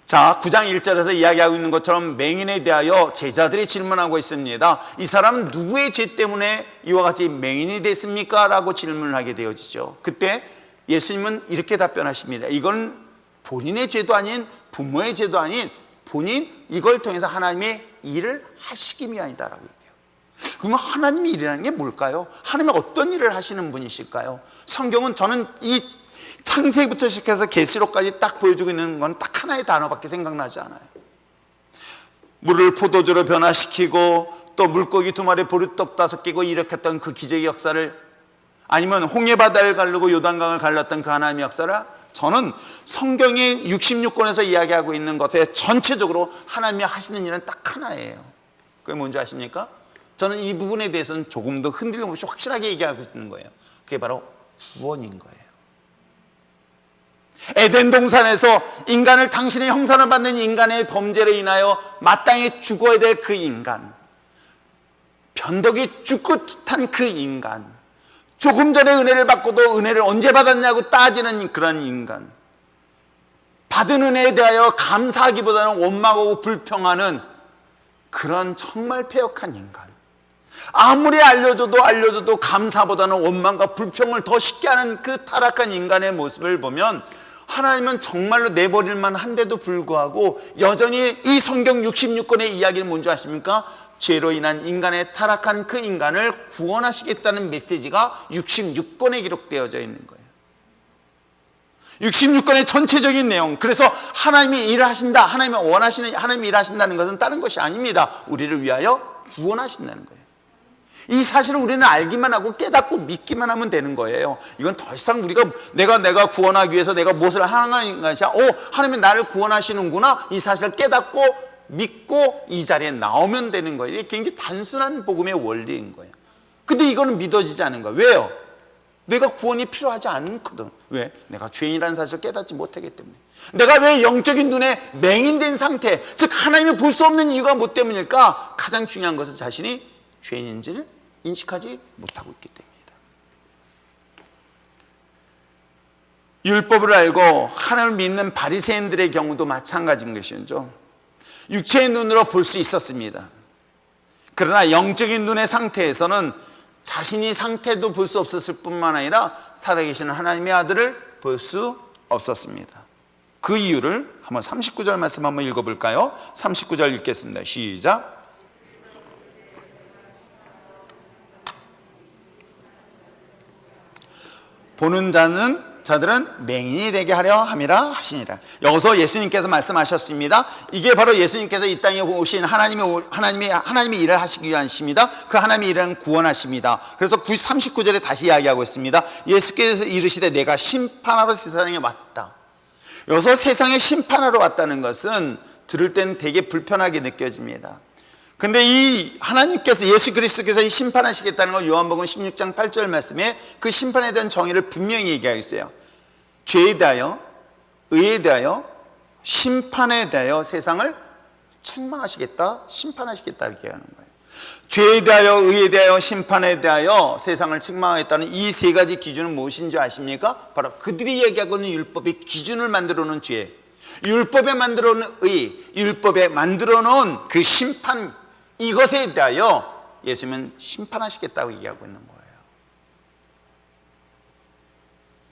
자, 9장 1절에서 이야기하고 있는 것처럼 맹인에 대하여 제자들이 질문하고 있습니다. 이 사람은 누구의 죄 때문에 이와 같이 맹인이 됐습니까? 라고 질문을 하게 되어지죠. 그때 예수님은 이렇게 답변하십니다. 이건 본인의 죄도 아닌, 부모의 죄도 아닌, 본인 이걸 통해서 하나님의 일을 하시기 위함이다라고 얘기해요. 그러면 하나님의 일이라는 게 뭘까요? 하나님은 어떤 일을 하시는 분이실까요? 성경은 저는 이 창세기부터 시작해서 계시록까지 딱 보여주고 있는 건 딱 하나의 단어밖에 생각나지 않아요. 물을 포도주로 변화시키고 또 물고기 2마리 보리떡 5개고 일으켰던 그 기적의 역사를, 아니면 홍해바다를 가르고 요단강을 갈랐던 그 하나님의 역사를, 저는 성경의 66권에서 이야기하고 있는 것에 전체적으로 하나님이 하시는 일은 딱 하나예요. 그게 뭔지 아십니까? 저는 이 부분에 대해서는 조금 더 흔들림 없이 확실하게 얘기하고 있는 거예요. 그게 바로 구원인 거예요. 에덴 동산에서 인간을, 당신의 형상을 받는 인간의 범죄로 인하여 마땅히 죽어야 될 그 인간, 변덕이 죽고 탄 그 인간, 조금 전에 은혜를 받고도 은혜를 언제 받았냐고 따지는 그런 인간, 받은 은혜에 대하여 감사하기보다는 원망하고 불평하는 그런 정말 패역한 인간, 아무리 알려줘도 감사보다는 원망과 불평을 더 쉽게 하는 그 타락한 인간의 모습을 보면 하나님은 정말로 내버릴만 한데도 불구하고 여전히 이 성경 66권의 이야기는 뭔지 아십니까? 죄로 인한 인간의 타락한 그 인간을 구원하시겠다는 메시지가 66권에 기록되어져 있는 거예요. 66권의 전체적인 내용, 그래서 하나님이 일을 하신다, 하나님이 원하시는, 하나님이 일하신다는 것은 다른 것이 아닙니다. 우리를 위하여 구원하신다는 거예요. 이 사실을 우리는 알기만 하고 깨닫고 믿기만 하면 되는 거예요. 이건 더 이상 우리가 내가 구원하기 위해서 내가 무엇을 하는 것이 아니라, 하나님이 나를 구원하시는구나, 이 사실을 깨닫고 믿고 이 자리에 나오면 되는 거예요. 이게 굉장히 단순한 복음의 원리인 거예요. 근데 이거는 믿어지지 않은 거예요. 왜요? 내가 구원이 필요하지 않거든. 왜? 내가 죄인이라는 사실을 깨닫지 못하기 때문에. 내가 왜 영적인 눈에 맹인된 상태, 즉 하나님을 볼 수 없는 이유가 뭐 때문일까? 가장 중요한 것은 자신이 죄인인지를 인식하지 못하고 있기 때문이다. 율법을 알고 하나님을 믿는 바리새인들의 경우도 마찬가지인 것이죠. 육체의 눈으로 볼 수 있었습니다. 그러나 영적인 눈의 상태에서는 자신이 상태도 볼 수 없었을 뿐만 아니라 살아계시는 하나님의 아들을 볼 수 없었습니다. 그 이유를 한번 39절 말씀 한번 읽어볼까요? 39절 읽겠습니다. 시작. 보는 자들은 맹인이 되게 하려 함이라 하시니라. 여기서 예수님께서 말씀하셨습니다. 이게 바로 예수님께서 이 땅에 오신 하나님의 일을 하시기 위하십니다. 그 하나님의 일은 구원하십니다. 그래서 39절에 다시 이야기하고 있습니다. 예수께서 이르시되 내가 심판하러 세상에 왔다. 여기서 세상에 심판하러 왔다는 것은 들을 땐 되게 불편하게 느껴집니다. 근데 이 하나님께서, 예수 그리스도께서 이 심판하시겠다는 걸 요한복음 16장 8절 말씀에 그 심판에 대한 정의를 분명히 얘기하고 있어요. 죄에 대하여, 의에 대하여, 심판에 대하여 세상을 책망하시겠다, 심판하시겠다 이렇게 하는 거예요. 죄에 대하여, 의에 대하여, 심판에 대하여 세상을 책망하겠다는 이 세 가지 기준은 무엇인지 아십니까? 바로 그들이 얘기하고 있는 율법의 기준을 만들어 놓은 죄, 율법에 만들어 놓은 의, 율법에 만들어 놓은 그 심판, 이것에 대하여 예수님은 심판하시겠다고 얘기하고 있는 거예요.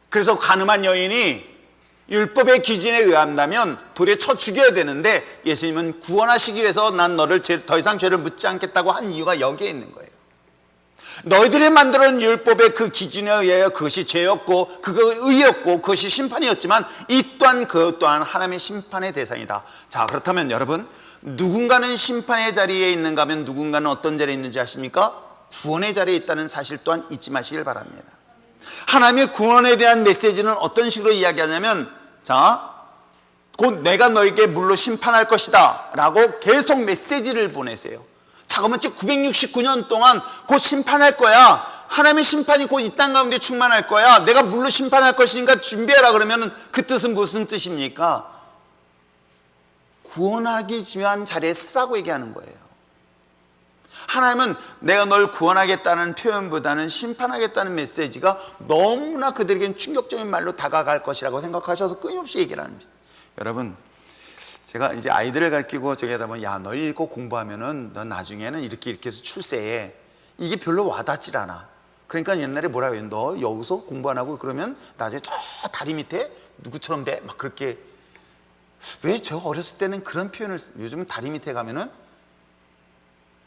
그래서 가늠한 여인이 율법의 기준에 의한다면 돌에 쳐 죽여야 되는데 예수님은 구원하시기 위해서 난 너를 더 이상 죄를 묻지 않겠다고 한 이유가 여기에 있는 거예요. 너희들이 만들어낸 율법의 그 기준에 의하여 그것이 죄였고 그거 의였고 그것이 심판이었지만 이 또한 그것 또한 하나님의 심판의 대상이다. 자, 그렇다면 여러분, 누군가는 심판의 자리에 있는가 하면 누군가는 어떤 자리에 있는지 아십니까? 구원의 자리에 있다는 사실 또한 잊지 마시길 바랍니다. 하나님의 구원에 대한 메시지는 어떤 식으로 이야기하냐면, 자, 곧 내가 너에게 물로 심판할 것이다 라고 계속 메시지를 보내세요. 잠깐만, 969년 동안 곧 심판할 거야. 하나님의 심판이 곧 이 땅 가운데 충만할 거야. 내가 물로 심판할 것이니까 준비해라. 그러면 그 뜻은 무슨 뜻입니까? 구원하기 위한 자리에 쓰라고 얘기하는 거예요. 하나님은 내가 널 구원하겠다는 표현보다는 심판하겠다는 메시지가 너무나 그들에게는 충격적인 말로 다가갈 것이라고 생각하셔서 끊임없이 얘기를 합니다. 여러분, 제가 이제 아이들을 가르치고 저기 하다 보면, 야, 너희 이거 공부하면은 넌 나중에는 이렇게 해서 출세해. 이게 별로 와닿질 않아. 그러니까 옛날에 뭐라고 해요? 너 여기서 공부 안 하고 그러면 나중에 저 다리 밑에 누구처럼 돼? 막 그렇게. 왜 저 어렸을 때는 그런 표현을, 요즘은 다리 밑에 가면은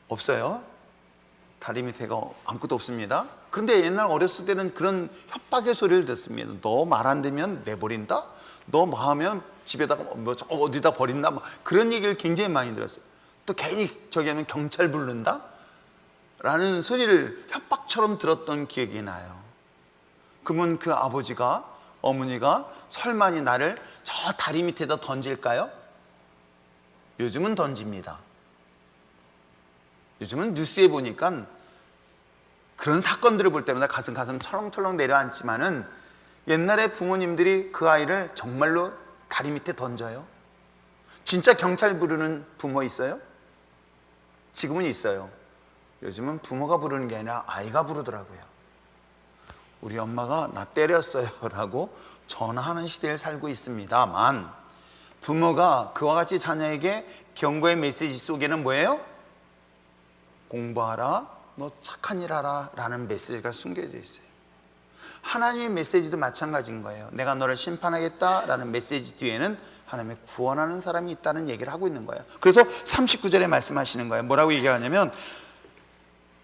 없어요. 다리 밑에가 아무것도 없습니다. 그런데 옛날 어렸을 때는 그런 협박의 소리를 듣습니다. 너 말 안 되면 내버린다? 너 뭐 하면 집에다가 뭐 어디다 버린다? 뭐 그런 얘기를 굉장히 많이 들었어요. 또 괜히 저기 하면 경찰 부른다? 라는 소리를 협박처럼 들었던 기억이 나요. 그러면 그 아버지가, 어머니가 설마니 나를 저 다리 밑에다 던질까요? 요즘은 던집니다. 요즘은 뉴스에 보니까 그런 사건들을 볼 때마다 가슴 철렁철렁 내려앉지만은 옛날에 부모님들이 그 아이를 정말로 다리 밑에 던져요. 진짜 경찰 부르는 부모 있어요? 지금은 있어요. 요즘은 부모가 부르는 게 아니라 아이가 부르더라고요. 우리 엄마가 나 때렸어요 라고 전화하는 시대에 살고 있습니다만, 부모가 그와 같이 자녀에게 경고의 메시지 속에는 뭐예요? 공부하라, 너 착한 일 하라 라는 메시지가 숨겨져 있어요. 하나님의 메시지도 마찬가지인 거예요. 내가 너를 심판하겠다 라는 메시지 뒤에는 하나님의 구원하는 사람이 있다는 얘기를 하고 있는 거예요. 그래서 39절에 말씀하시는 거예요. 뭐라고 얘기하냐면,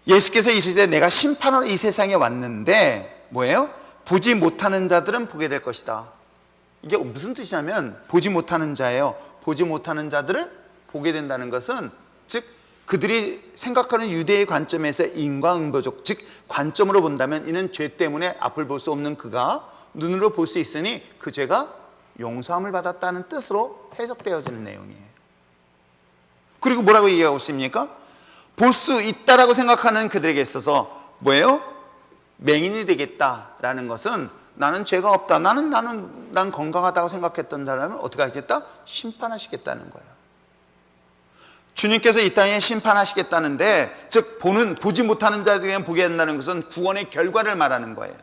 예수께서 이르시되 내가 심판하러 이 세상에 왔는데 뭐예요? 보지 못하는 자들은 보게 될 것이다. 이게 무슨 뜻이냐면, 보지 못하는 자예요. 보지 못하는 자들을 보게 된다는 것은, 즉 그들이 생각하는 유대의 관점에서 인과응보적, 즉 관점으로 본다면 이는 죄 때문에 앞을 볼 수 없는 그가 눈으로 볼 수 있으니 그 죄가 용서함을 받았다는 뜻으로 해석되어지는 내용이에요. 그리고 뭐라고 얘기하고 있습니까? 볼 수 있다라고 생각하는 그들에게 있어서 뭐예요? 맹인이 되겠다라는 것은, 나는 죄가 없다, 난 건강하다고 생각했던 사람을 어떻게 하겠다? 심판하시겠다는 거예요. 주님께서 이 땅에 심판하시겠다는데, 즉 보지 못하는 자들에게 보게 된다는 것은 구원의 결과를 말하는 거예요.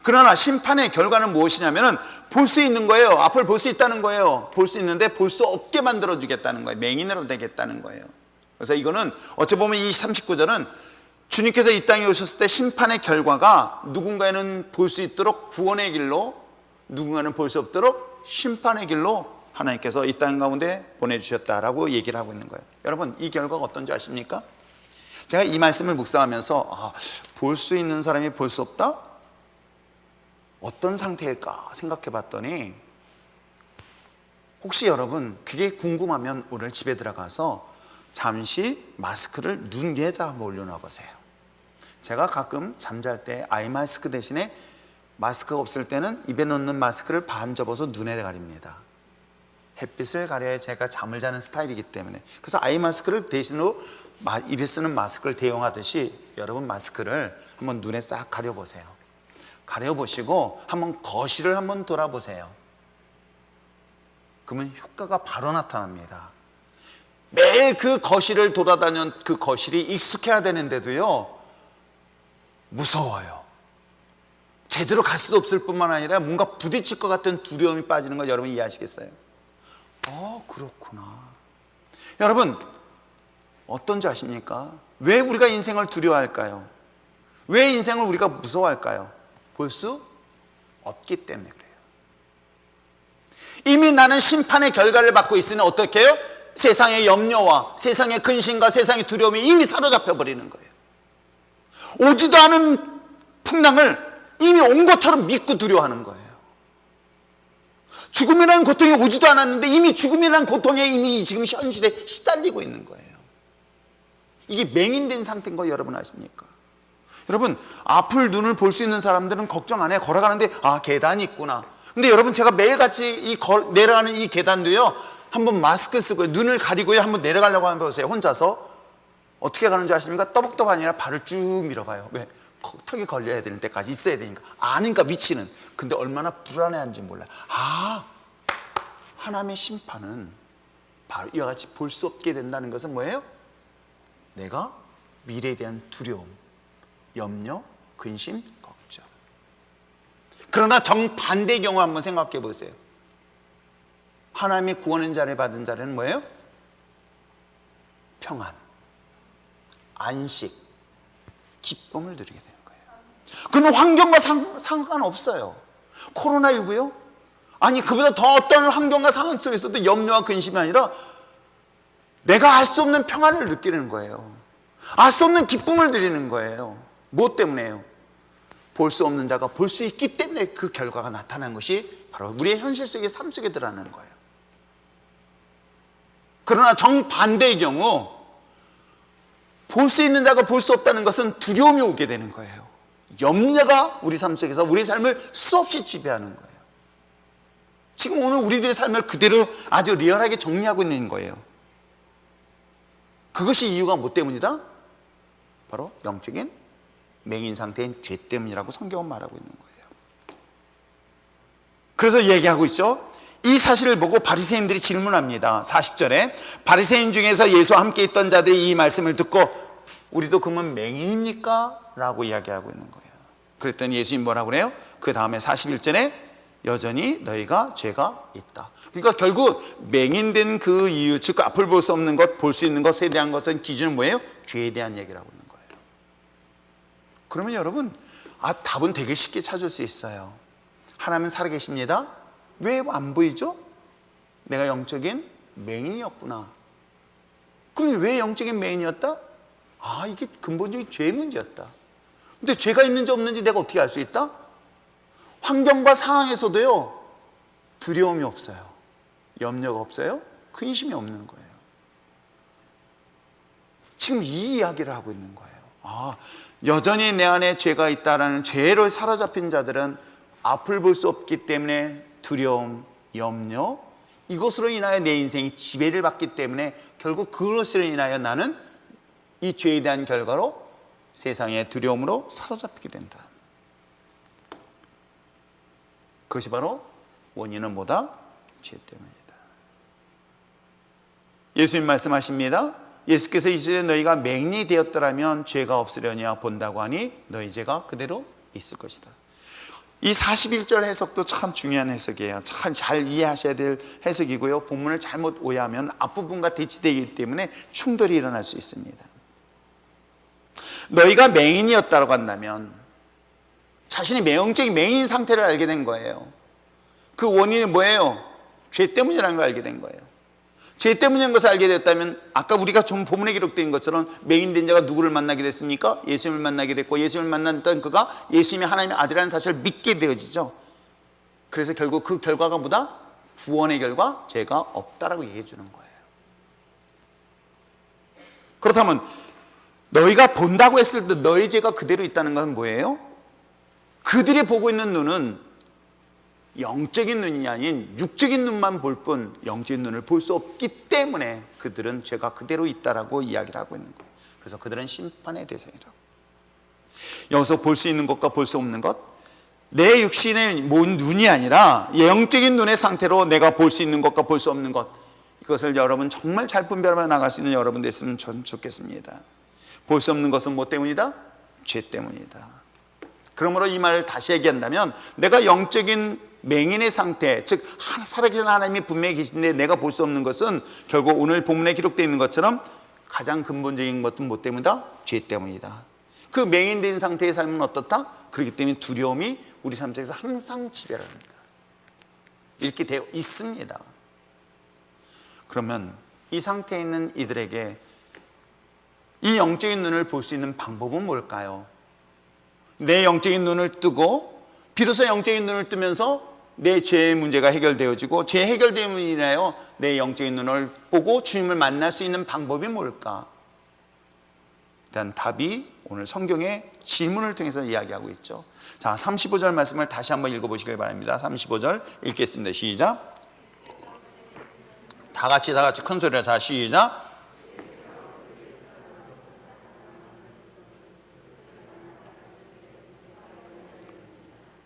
그러나 심판의 결과는 무엇이냐면 볼 수 있는 거예요. 앞을 볼 수 있다는 거예요. 볼 수 있는데 볼 수 없게 만들어 주겠다는 거예요. 맹인으로 되겠다는 거예요. 그래서 이거는 어찌 보면 이 39절은 주님께서 이 땅에 오셨을 때 심판의 결과가 누군가는 볼 수 있도록 구원의 길로, 누군가는 볼 수 없도록 심판의 길로 하나님께서 이 땅 가운데 보내주셨다라고 얘기를 하고 있는 거예요. 여러분, 이 결과가 어떤지 아십니까? 제가 이 말씀을 묵상하면서 볼 수 있는 사람이 볼 수 없다? 어떤 상태일까 생각해 봤더니, 혹시 여러분 그게 궁금하면 오늘 집에 들어가서 잠시 마스크를 눈 위에다 한번 올려놔 보세요. 제가 가끔 잠잘 때 아이 마스크 대신에, 마스크가 없을 때는 입에 넣는 마스크를 반 접어서 눈에 가립니다. 햇빛을 가려야 제가 잠을 자는 스타일이기 때문에. 그래서 아이 마스크를 대신으로 입에 쓰는 마스크를 대용하듯이 여러분 마스크를 한번 눈에 싹 가려보세요. 가려보시고 한번 거실을 한번 돌아보세요. 그러면 효과가 바로 나타납니다. 매일 그 거실을 돌아다니는 그 거실이 익숙해야 되는데도요, 무서워요. 제대로 갈 수도 없을 뿐만 아니라 뭔가 부딪힐 것 같은 두려움이 빠지는 거 여러분 이해하시겠어요? 그렇구나. 여러분, 어떤지 아십니까? 왜 우리가 인생을 두려워할까요? 왜 인생을 우리가 무서워할까요? 볼 수 없기 때문에 그래요. 이미 나는 심판의 결과를 받고 있으니 어떻게 해요? 세상의 염려와 세상의 근심과 세상의 두려움이 이미 사로잡혀 버리는 거예요. 오지도 않은 풍랑을 이미 온 것처럼 믿고 두려워하는 거예요. 죽음이라는 고통이 오지도 않았는데 이미 죽음이라는 고통에 이미 지금 현실에 시달리고 있는 거예요. 이게 맹인된 상태인 거 여러분 아십니까? 여러분, 앞을 눈을 볼 수 있는 사람들은 걱정 안 해요. 걸어가는데 계단이 있구나. 근데 여러분, 제가 매일같이 내려가는 이 계단도요, 한번 마스크 쓰고 눈을 가리고요 한번 내려가려고 한번 보세요. 혼자서 어떻게 가는지 아십니까? 떠벅떠벅 아니라 발을 쭉 밀어봐요. 왜? 턱이 걸려야 되는 때까지 있어야 되니까. 아니까 위치는. 근데 얼마나 불안해한지 몰라요. 하나님의 심판은 바로 이와 같이 볼 수 없게 된다는 것은 뭐예요? 내가 미래에 대한 두려움, 염려, 근심, 걱정. 그러나 정반대의 경우 한번 생각해 보세요. 하나님의 구원의 자를 받은 자는 뭐예요? 평안, 안식, 기쁨을 누리게 되는 거예요. 그러면 환경과 상관없어요. 코로나19요? 아니, 그보다 더 어떤 환경과 상황 속에서도 염려와 근심이 아니라 내가 알 수 없는 평안을 느끼는 거예요. 알 수 없는 기쁨을 누리는 거예요. 무엇 때문에요? 볼 수 없는 자가 볼 수 있기 때문에 그 결과가 나타나는 것이 바로 우리의 현실 속의 삶 속에 드러나는 거예요. 그러나 정반대의 경우 볼 수 있는 자가 볼 수 없다는 것은 두려움이 오게 되는 거예요. 염려가 우리 삶 속에서 우리 삶을 수없이 지배하는 거예요. 지금 오늘 우리들의 삶을 그대로 아주 리얼하게 정리하고 있는 거예요. 그것이 이유가 뭐 때문이다? 바로 영적인 맹인 상태인 죄 때문이라고 성경은 말하고 있는 거예요. 그래서 얘기하고 있죠. 이 사실을 보고 바리새인들이 질문합니다. 40절에 바리새인 중에서 예수와 함께 있던 자들이 이 말씀을 듣고 우리도 그러면 맹인입니까? 라고 이야기하고 있는 거예요. 그랬더니 예수님 뭐라고 그래요? 그 다음에 41절에 여전히 너희가 죄가 있다. 그러니까 결국 맹인된 그 이유, 즉 앞을 볼 수 없는 것, 볼 수 있는 것에 대한 것은 기준은 뭐예요? 죄에 대한 얘기를 하고 있는 거예요. 그러면 여러분, 답은 되게 쉽게 찾을 수 있어요. 하나님은 살아계십니다. 왜 안 보이죠? 내가 영적인 맹인이었구나. 그럼 왜 영적인 맹인이었다? 이게 근본적인 죄의 문제였다. 근데 죄가 있는지 없는지 내가 어떻게 알 수 있다? 환경과 상황에서도요, 두려움이 없어요. 염려가 없어요. 근심이 없는 거예요. 지금 이 이야기를 하고 있는 거예요. 여전히 내 안에 죄가 있다라는 죄로 사로잡힌 자들은 앞을 볼 수 없기 때문에 두려움, 염려, 이것으로 인하여 내 인생이 지배를 받기 때문에 결국 그것으로 인하여 나는 이 죄에 대한 결과로 세상의 두려움으로 사로잡히게 된다. 그것이 바로 원인은 뭐다? 죄 때문이다. 예수님 말씀하십니다. 예수께서 이제 너희가 맹인이 되었더라면 죄가 없으려냐 본다고 하니 너희 죄가 그대로 있을 것이다. 이 41절 해석도 참 중요한 해석이에요. 참 잘 이해하셔야 될 해석이고요. 본문을 잘못 오해하면 앞부분과 대치되기 때문에 충돌이 일어날 수 있습니다. 너희가 맹인이었다고 한다면 자신이 영적인 맹인 상태를 알게 된 거예요. 그 원인이 뭐예요? 죄 때문이라는 걸 알게 된 거예요. 죄 때문인 것을 알게 됐다면 아까 우리가 좀 본문에 기록된 것처럼 맹인된 자가 누구를 만나게 됐습니까? 예수님을 만나게 됐고 예수님을 만났던 그가 예수님이 하나님의 아들이라는 사실을 믿게 되어지죠. 그래서 결국 그 결과가 뭐다? 구원의 결과, 죄가 없다라고 얘기해 주는 거예요. 그렇다면 너희가 본다고 했을 때 너희 죄가 그대로 있다는 것은 뭐예요? 그들이 보고 있는 눈은 영적인 눈이 아닌 육적인 눈만 볼 뿐 영적인 눈을 볼 수 없기 때문에 그들은 죄가 그대로 있다라고 이야기를 하고 있는 거예요. 그래서 그들은 심판의 대상이라고. 여기서 볼 수 있는 것과 볼 수 없는 것, 내 육신의 눈이 아니라 영적인 눈의 상태로 내가 볼 수 있는 것과 볼 수 없는 것, 이것을 여러분 정말 잘 분별하며 나갈 수 있는 여러분 됐으면 좋겠습니다. 볼 수 없는 것은 뭐 때문이다? 죄 때문이다. 그러므로 이 말을 다시 얘기한다면 내가 영적인 맹인의 상태, 즉 살아계신 하나님이 분명히 계신데 내가 볼 수 없는 것은 결국 오늘 본문에 기록되어 있는 것처럼 가장 근본적인 것은 뭐 때문이다? 죄 때문이다. 그 맹인된 상태의 삶은 어떻다? 그렇기 때문에 두려움이 우리 삶 속에서 항상 지배를 합니다. 이렇게 되어 있습니다. 그러면 이 상태에 있는 이들에게 이 영적인 눈을 볼 수 있는 방법은 뭘까요? 내 영적인 눈을 뜨고 비로소 영적인 눈을 뜨면서 내 죄의 문제가 해결되어지고 죄 해결됨으로 인하여 내 영적인 눈을 보고 주님을 만날 수 있는 방법이 뭘까? 일단 답이 오늘 성경의 질문을 통해서 이야기하고 있죠. 자, 35절 말씀을 다시 한번 읽어보시길 바랍니다. 35절 읽겠습니다. 시작. 다 같이 큰 소리로. 자, 시작.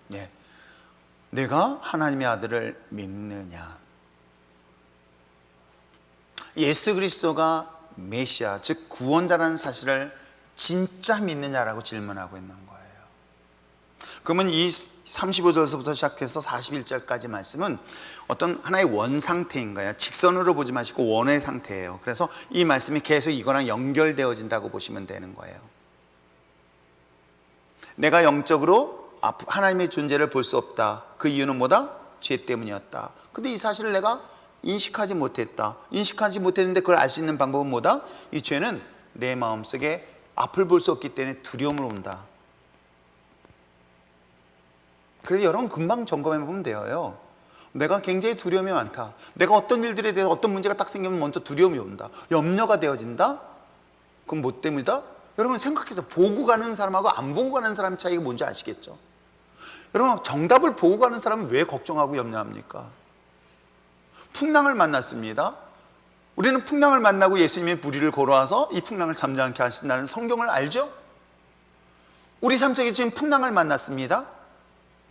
네. 내가 하나님의 아들을 믿느냐? 예수 그리스도가 메시아, 즉 구원자라는 사실을 진짜 믿느냐라고 질문하고 있는 거예요. 그러면 이 35절에서부터 시작해서 41절까지 말씀은 어떤 하나의 원 상태인가요? 직선으로 보지 마시고 원의 상태예요. 그래서 이 말씀이 계속 이거랑 연결되어진다고 보시면 되는 거예요. 내가 영적으로 하나님의 존재를 볼 수 없다. 그 이유는 뭐다? 죄 때문이었다. 근데 이 사실을 내가 인식하지 못했다. 인식하지 못했는데 그걸 알 수 있는 방법은 뭐다? 이 죄는 내 마음속에 앞을 볼 수 없기 때문에 두려움으로 온다. 그래서 여러분 금방 점검해 보면 돼요. 내가 굉장히 두려움이 많다. 내가 어떤 일들에 대해서 어떤 문제가 딱 생기면 먼저 두려움이 온다. 염려가 되어진다? 그럼 뭐 때문이다? 여러분 생각해서 보고 가는 사람하고 안 보고 가는 사람 차이가 뭔지 아시겠죠? 여러분 정답을 보고 가는 사람은 왜 걱정하고 염려합니까? 풍랑을 만났습니다. 우리는 풍랑을 만나고 예수님의 불의를 걸어와서 이 풍랑을 잠잠케 하신다는 성경을 알죠? 우리 삶 속에 지금 풍랑을 만났습니다.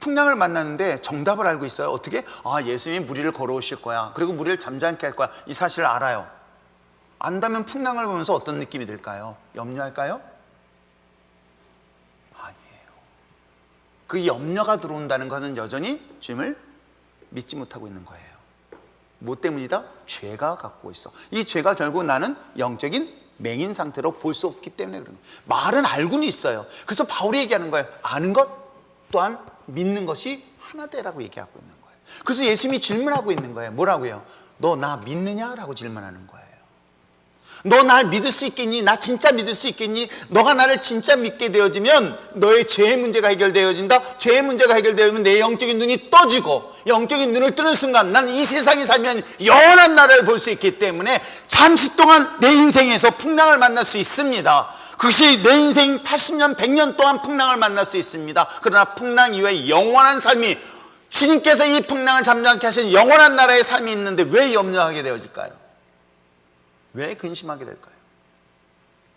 풍랑을 만났는데 정답을 알고 있어요. 어떻게? 예수님이 무리를 걸어오실 거야. 그리고 무리를 잠잠케 할 거야. 이 사실을 알아요. 안다면 풍랑을 보면서 어떤 느낌이 들까요? 염려할까요? 아니에요. 그 염려가 들어온다는 것은 여전히 주님을 믿지 못하고 있는 거예요. 뭐 때문이다? 죄가 갖고 있어. 이 죄가 결국 나는 영적인 맹인 상태로 볼 수 없기 때문에 그런 거예요. 말은 알고는 있어요. 그래서 바울이 얘기하는 거예요. 아는 것 또한 믿는 것이 하나되라고 얘기하고 있는 거예요. 그래서 예수님이 질문하고 있는 거예요. 뭐라고요? 너 나 믿느냐라고 질문하는 거예요. 너 날 믿을 수 있겠니? 나 진짜 믿을 수 있겠니? 너가 나를 진짜 믿게 되어지면 너의 죄의 문제가 해결되어진다. 죄의 문제가 해결되면 내 영적인 눈이 떠지고 영적인 눈을 뜨는 순간 나는 이 세상에 살면 영원한 나라를 볼 수 있기 때문에 잠시 동안 내 인생에서 풍랑을 만날 수 있습니다. 그것이 내 인생 80년, 100년 동안 풍랑을 만날 수 있습니다. 그러나 풍랑 이후에 영원한 삶이 주님께서 이 풍랑을 잠잠케 하신 영원한 나라의 삶이 있는데 왜 염려하게 되어질까요? 왜 근심하게 될까요?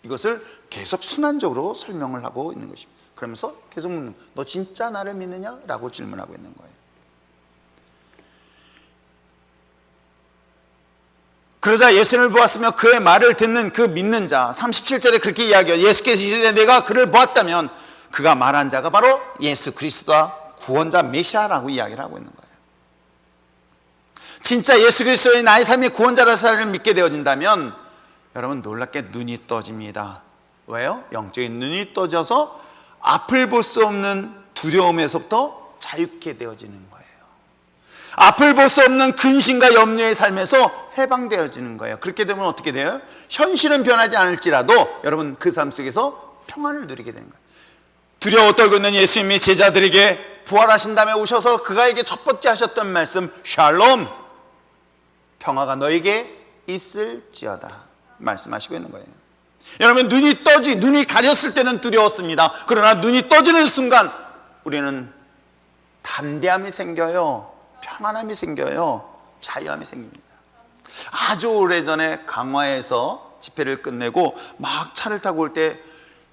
이것을 계속 순환적으로 설명을 하고 있는 것입니다. 그러면서 계속 묻는, 너 진짜 나를 믿느냐? 라고 질문하고 있는 거예요. 그러자 예수님을 보았으며 그의 말을 듣는 그 믿는 자, 37절에 그렇게 이야기해요. 예수께서 이르되 내가 그를 보았다면 그가 말한 자가 바로 예수 그리스도와 구원자 메시아라고 이야기를 하고 있는 거예요. 진짜 예수 그리스도의 나의 삶의 구원자라는 사실을 믿게 되어진다면 여러분 놀랍게 눈이 떠집니다. 왜요? 영적인 눈이 떠져서 앞을 볼 수 없는 두려움에서부터 자유케 되어지는 거예요. 앞을 볼 수 없는 근심과 염려의 삶에서 해방되어지는 거예요. 그렇게 되면 어떻게 돼요? 현실은 변하지 않을지라도 여러분 그 삶 속에서 평안을 누리게 되는 거예요. 두려워 떨고 있는 예수님이 제자들에게 부활하신 다음에 오셔서 그가에게 첫 번째 하셨던 말씀, 샬롬, 평화가 너에게 있을지어다 말씀하시고 있는 거예요. 여러분 눈이 가렸을 때는 두려웠습니다. 그러나 눈이 떠지는 순간 우리는 담대함이 생겨요. 평안함이 생겨요. 자유함이 생깁니다. 아주 오래전에 강화에서 집회를 끝내고 막 차를 타고 올 때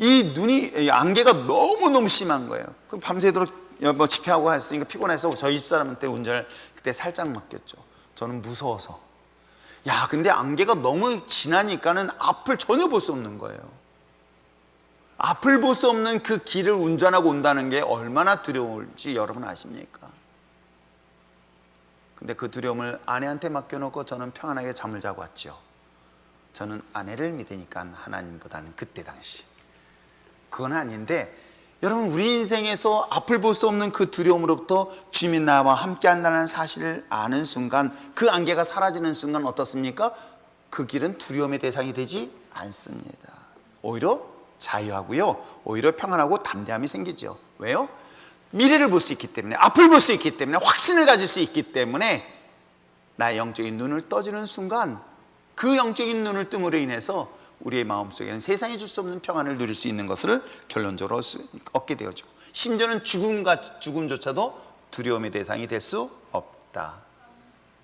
이 안개가 너무너무 심한 거예요. 밤새도록 뭐 집회하고 했으니까 피곤해서 저희 집사람한테 운전을 그때 살짝 맡겼죠. 저는 무서워서. 근데 안개가 너무 진하니까는 앞을 전혀 볼 수 없는 거예요. 앞을 볼 수 없는 그 길을 운전하고 온다는 게 얼마나 두려울지 여러분 아십니까? 근데 그 두려움을 아내한테 맡겨놓고 저는 평안하게 잠을 자고 왔죠. 저는 아내를 믿으니까 하나님보다는 그때 당시. 그건 아닌데 여러분, 우리 인생에서 앞을 볼 수 없는 그 두려움으로부터 주님이 나와 함께 한다는 사실을 아는 순간, 그 안개가 사라지는 순간 어떻습니까? 그 길은 두려움의 대상이 되지 않습니다. 오히려 자유하고요, 오히려 평안하고 담대함이 생기죠. 왜요? 미래를 볼 수 있기 때문에, 앞을 볼 수 있기 때문에, 확신을 가질 수 있기 때문에 나의 영적인 눈을 떠주는 순간, 그 영적인 눈을 뜸으로 인해서 우리의 마음속에는 세상이 줄 수 없는 평안을 누릴 수 있는 것을 결론적으로 얻게 되어지고, 심지어는 죽음조차도 두려움의 대상이 될 수 없다.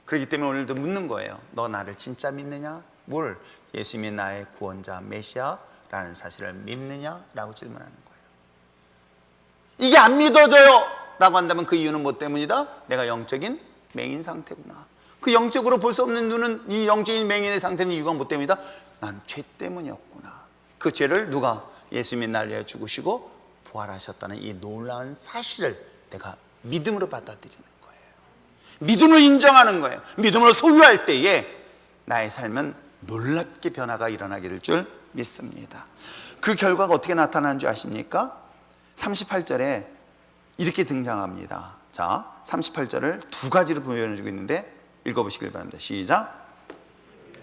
그렇기 때문에 오늘도 묻는 거예요. 너 나를 진짜 믿느냐? 뭘? 예수님이 나의 구원자 메시아라는 사실을 믿느냐라고 질문하는 거예요. 이게 안 믿어져요 라고 한다면 그 이유는 뭐 때문이다? 내가 영적인 맹인 상태구나. 그 영적으로 볼 수 없는 눈은, 이 영적인 맹인의 상태는 이유가 뭐 때문이다? 난 죄 때문이었구나. 그 죄를 누가? 예수님이 날 위해 죽으시고 부활하셨다는 이 놀라운 사실을 내가 믿음으로 받아들이는 거예요. 믿음을 인정하는 거예요. 믿음으로 소유할 때에 나의 삶은 놀랍게 변화가 일어나게 될 줄 믿습니다. 그 결과가 어떻게 나타나는 줄 아십니까? 38절에 이렇게 등장합니다. 자, 38절을 두 가지로 표현해 주고 있는데 읽어보시길 바랍니다. 시작.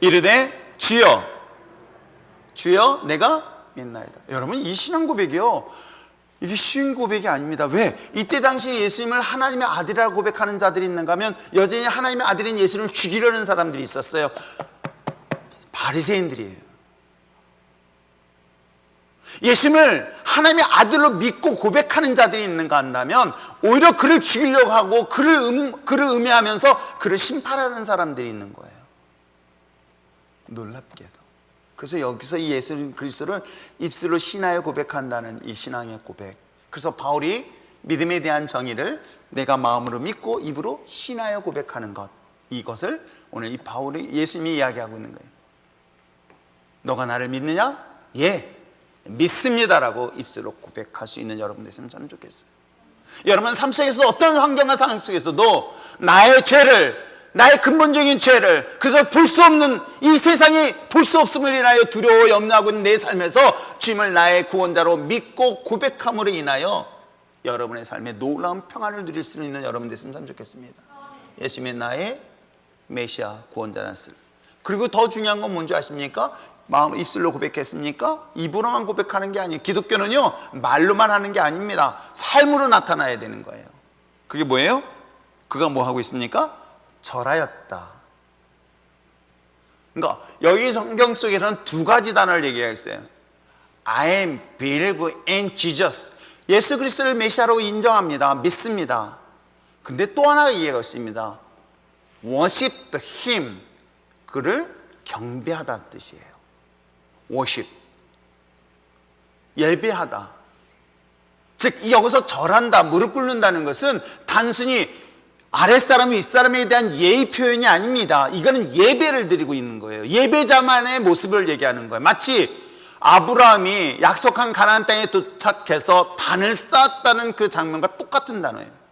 이르되 주여, 주여 내가 믿나이다. 여러분, 이 신앙 고백이요, 이게 쉬운 고백이 아닙니다. 왜? 이때 당시 예수님을 하나님의 아들이라고 고백하는 자들이 있는가 하면 여전히 하나님의 아들인 예수를 죽이려는 사람들이 있었어요. 바리새인들이에요. 예수님을 하나님의 아들로 믿고 고백하는 자들이 있는가 한다면 오히려 그를 죽이려고 하고 그를 음해하면서 그를 심판하는 사람들이 있는 거예요. 놀랍게도. 그래서 여기서 이 예수 그리스도를 입술로 신하여 고백한다는 이 신앙의 고백. 그래서 바울이 믿음에 대한 정의를 내가 마음으로 믿고 입으로 신하여 고백하는 것, 이것을 오늘 이 바울이 예수님이 이야기하고 있는 거예요. 너가 나를 믿느냐? 예, 믿습니다라고 입술로 고백할 수 있는 여러분 됐으면 저는 좋겠어요. 여러분 삶 속에서 어떤 환경과 상황 속에서도 나의 죄를, 나의 근본적인 죄를, 그래서 볼 수 없는, 이 세상이 볼 수 없음을 인하여 두려워 염려하고 있는 내 삶에서 주님을 나의 구원자로 믿고 고백함으로 인하여 여러분의 삶에 놀라운 평안을 누릴 수 있는 여러분 됐으면 참 좋겠습니다. 예수님의 나의 메시아 구원자라는 것. 그리고 더 중요한 건 뭔지 아십니까? 마음 입술로 고백했습니까? 입으로만 고백하는 게 아니에요. 기독교는요, 말로만 하는 게 아닙니다. 삶으로 나타나야 되는 거예요. 그게 뭐예요? 그가 뭐 하고 있습니까? 절하였다. 그러니까 여기 성경 속에서는 두 가지 단어를 얘기하고 있어요. I believe in Jesus. 예수 그리스도를 메시아로 인정합니다. 믿습니다. 근데 또 하나 얘기가 있습니다. worship him. 그를 경배하다는 뜻이에요. worship. 예배하다. 즉 여기서 절한다, 무릎 꿇는다는 것은 단순히 아랫사람이 윗사람에 대한 예의 표현이 아닙니다. 이거는 예배를 드리고 있는 거예요. 예배자만의 모습을 얘기하는 거예요. 마치 아브라함이 약속한 가나안 땅에 도착해서 단을 쌓았다는 그 장면과 똑같은 단어예요.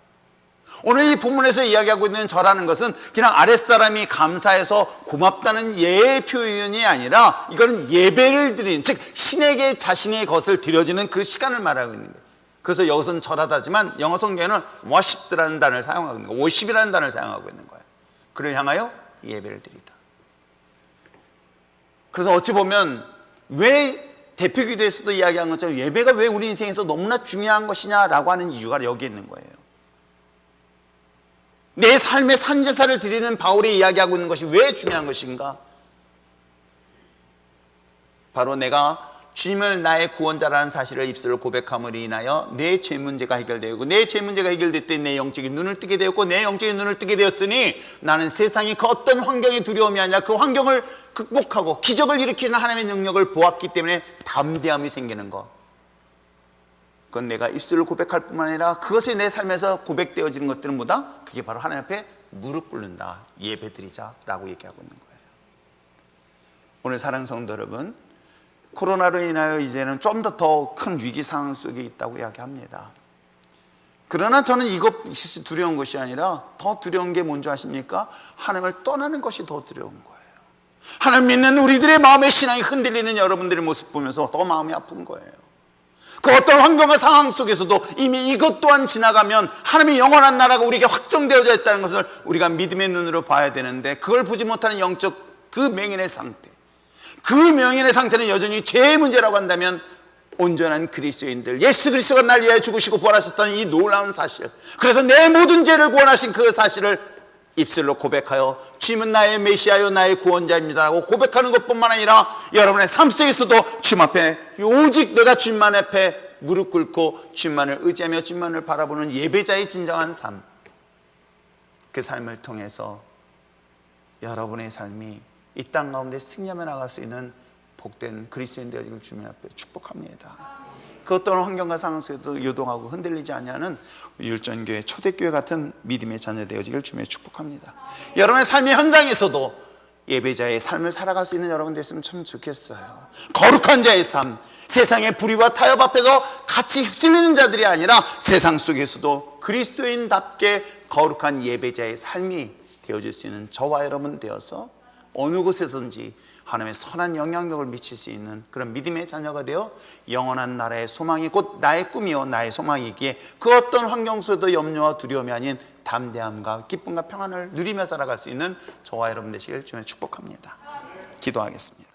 오늘 이 본문에서 이야기하고 있는 절하는 것은 그냥 아랫사람이 감사해서 고맙다는 예의 표현이 아니라 이거는 예배를 드리는, 즉 신에게 자신의 것을 드려지는 그 시간을 말하고 있는 거예요. 그래서 여기서는 절하다지만 영어 성경에는 worship라는 단어를 사용하고 있는 거예요. worship이라는 단어를 사용하고 있는 거예요. 그를 향하여 예배를 드리다. 그래서 어찌 보면 왜 대표기도에서도 이야기한 것처럼 예배가 왜 우리 인생에서 너무나 중요한 것이냐라고 하는 이유가 여기 있는 거예요. 내 삶의 산제사를 드리는 바울이 이야기하고 있는 것이 왜 중요한 것인가? 바로 내가 주님을 나의 구원자라는 사실을 입술로 고백함으로 인하여 내 죄 문제가 해결되고, 내 죄 문제가 해결될 때 내 영적인 눈을 뜨게 되었고, 내 영적인 눈을 뜨게 되었으니 나는 세상이 그 어떤 환경의 두려움이 아니라 그 환경을 극복하고 기적을 일으키는 하나님의 능력을 보았기 때문에 담대함이 생기는 것. 그건 내가 입술로 고백할 뿐만 아니라 그것이 내 삶에서 고백되어지는 것들은 뭐다? 그게 바로 하나님 앞에 무릎 꿇는다, 예배드리자 라고 얘기하고 있는 거예요. 오늘 사랑하는 성도 여러분, 코로나로 인하여 이제는 좀 더 큰 위기 상황 속에 있다고 이야기합니다. 그러나 저는 이것이 두려운 것이 아니라 더 두려운 게 뭔지 아십니까? 하나님을 떠나는 것이 더 두려운 거예요. 하나님 믿는 우리들의 마음의 신앙이 흔들리는 여러분들의 모습 보면서 더 마음이 아픈 거예요. 그 어떤 환경과 상황 속에서도 이미 이것 또한 지나가면 하나님의 영원한 나라가 우리에게 확정되어져 있다는 것을 우리가 믿음의 눈으로 봐야 되는데, 그걸 보지 못하는 영적 그 맹인의 상태, 그 맹인의 상태는 여전히 죄의 문제라고 한다면, 온전한 그리스도인들, 예수 그리스도가 날 위하여 죽으시고 부활하셨다는 이 놀라운 사실, 그래서 내 모든 죄를 구원하신 그 사실을 입술로 고백하여 주님은 나의 메시아요 나의 구원자입니다 라고 고백하는 것뿐만 아니라 여러분의 삶 속에서도 주님 앞에 오직 내가 주님만 앞에 무릎 꿇고 주님만을 의지하며 주님만을 바라보는 예배자의 진정한 삶, 그 삶을 통해서 여러분의 삶이 이 땅 가운데 승리하며 나갈 수 있는 복된 그리스도인 되어지길 주님 앞에 축복합니다. 그 어떤 환경과 상황 속에도 요동하고 흔들리지 아니하는 율전교회 초대교회 같은 믿음의 자녀 되어지길 주님의 축복합니다. 여러분의 삶의 현장에서도 예배자의 삶을 살아갈 수 있는 여러분 됐으면 참 좋겠어요. 거룩한 자의 삶, 세상의 불의와 타협 앞에서 같이 휩쓸리는 자들이 아니라 세상 속에서도 그리스도인답게 거룩한 예배자의 삶이 되어질 수 있는 저와 여러분 되어서 어느 곳에서든지 하나님의 선한 영향력을 미칠 수 있는 그런 믿음의 자녀가 되어 영원한 나라의 소망이 곧 나의 꿈이요 나의 소망이기에 그 어떤 환경 속에도 염려와 두려움이 아닌 담대함과 기쁨과 평안을 누리며 살아갈 수 있는 저와 여러분 되시길 주님의 축복합니다. 기도하겠습니다.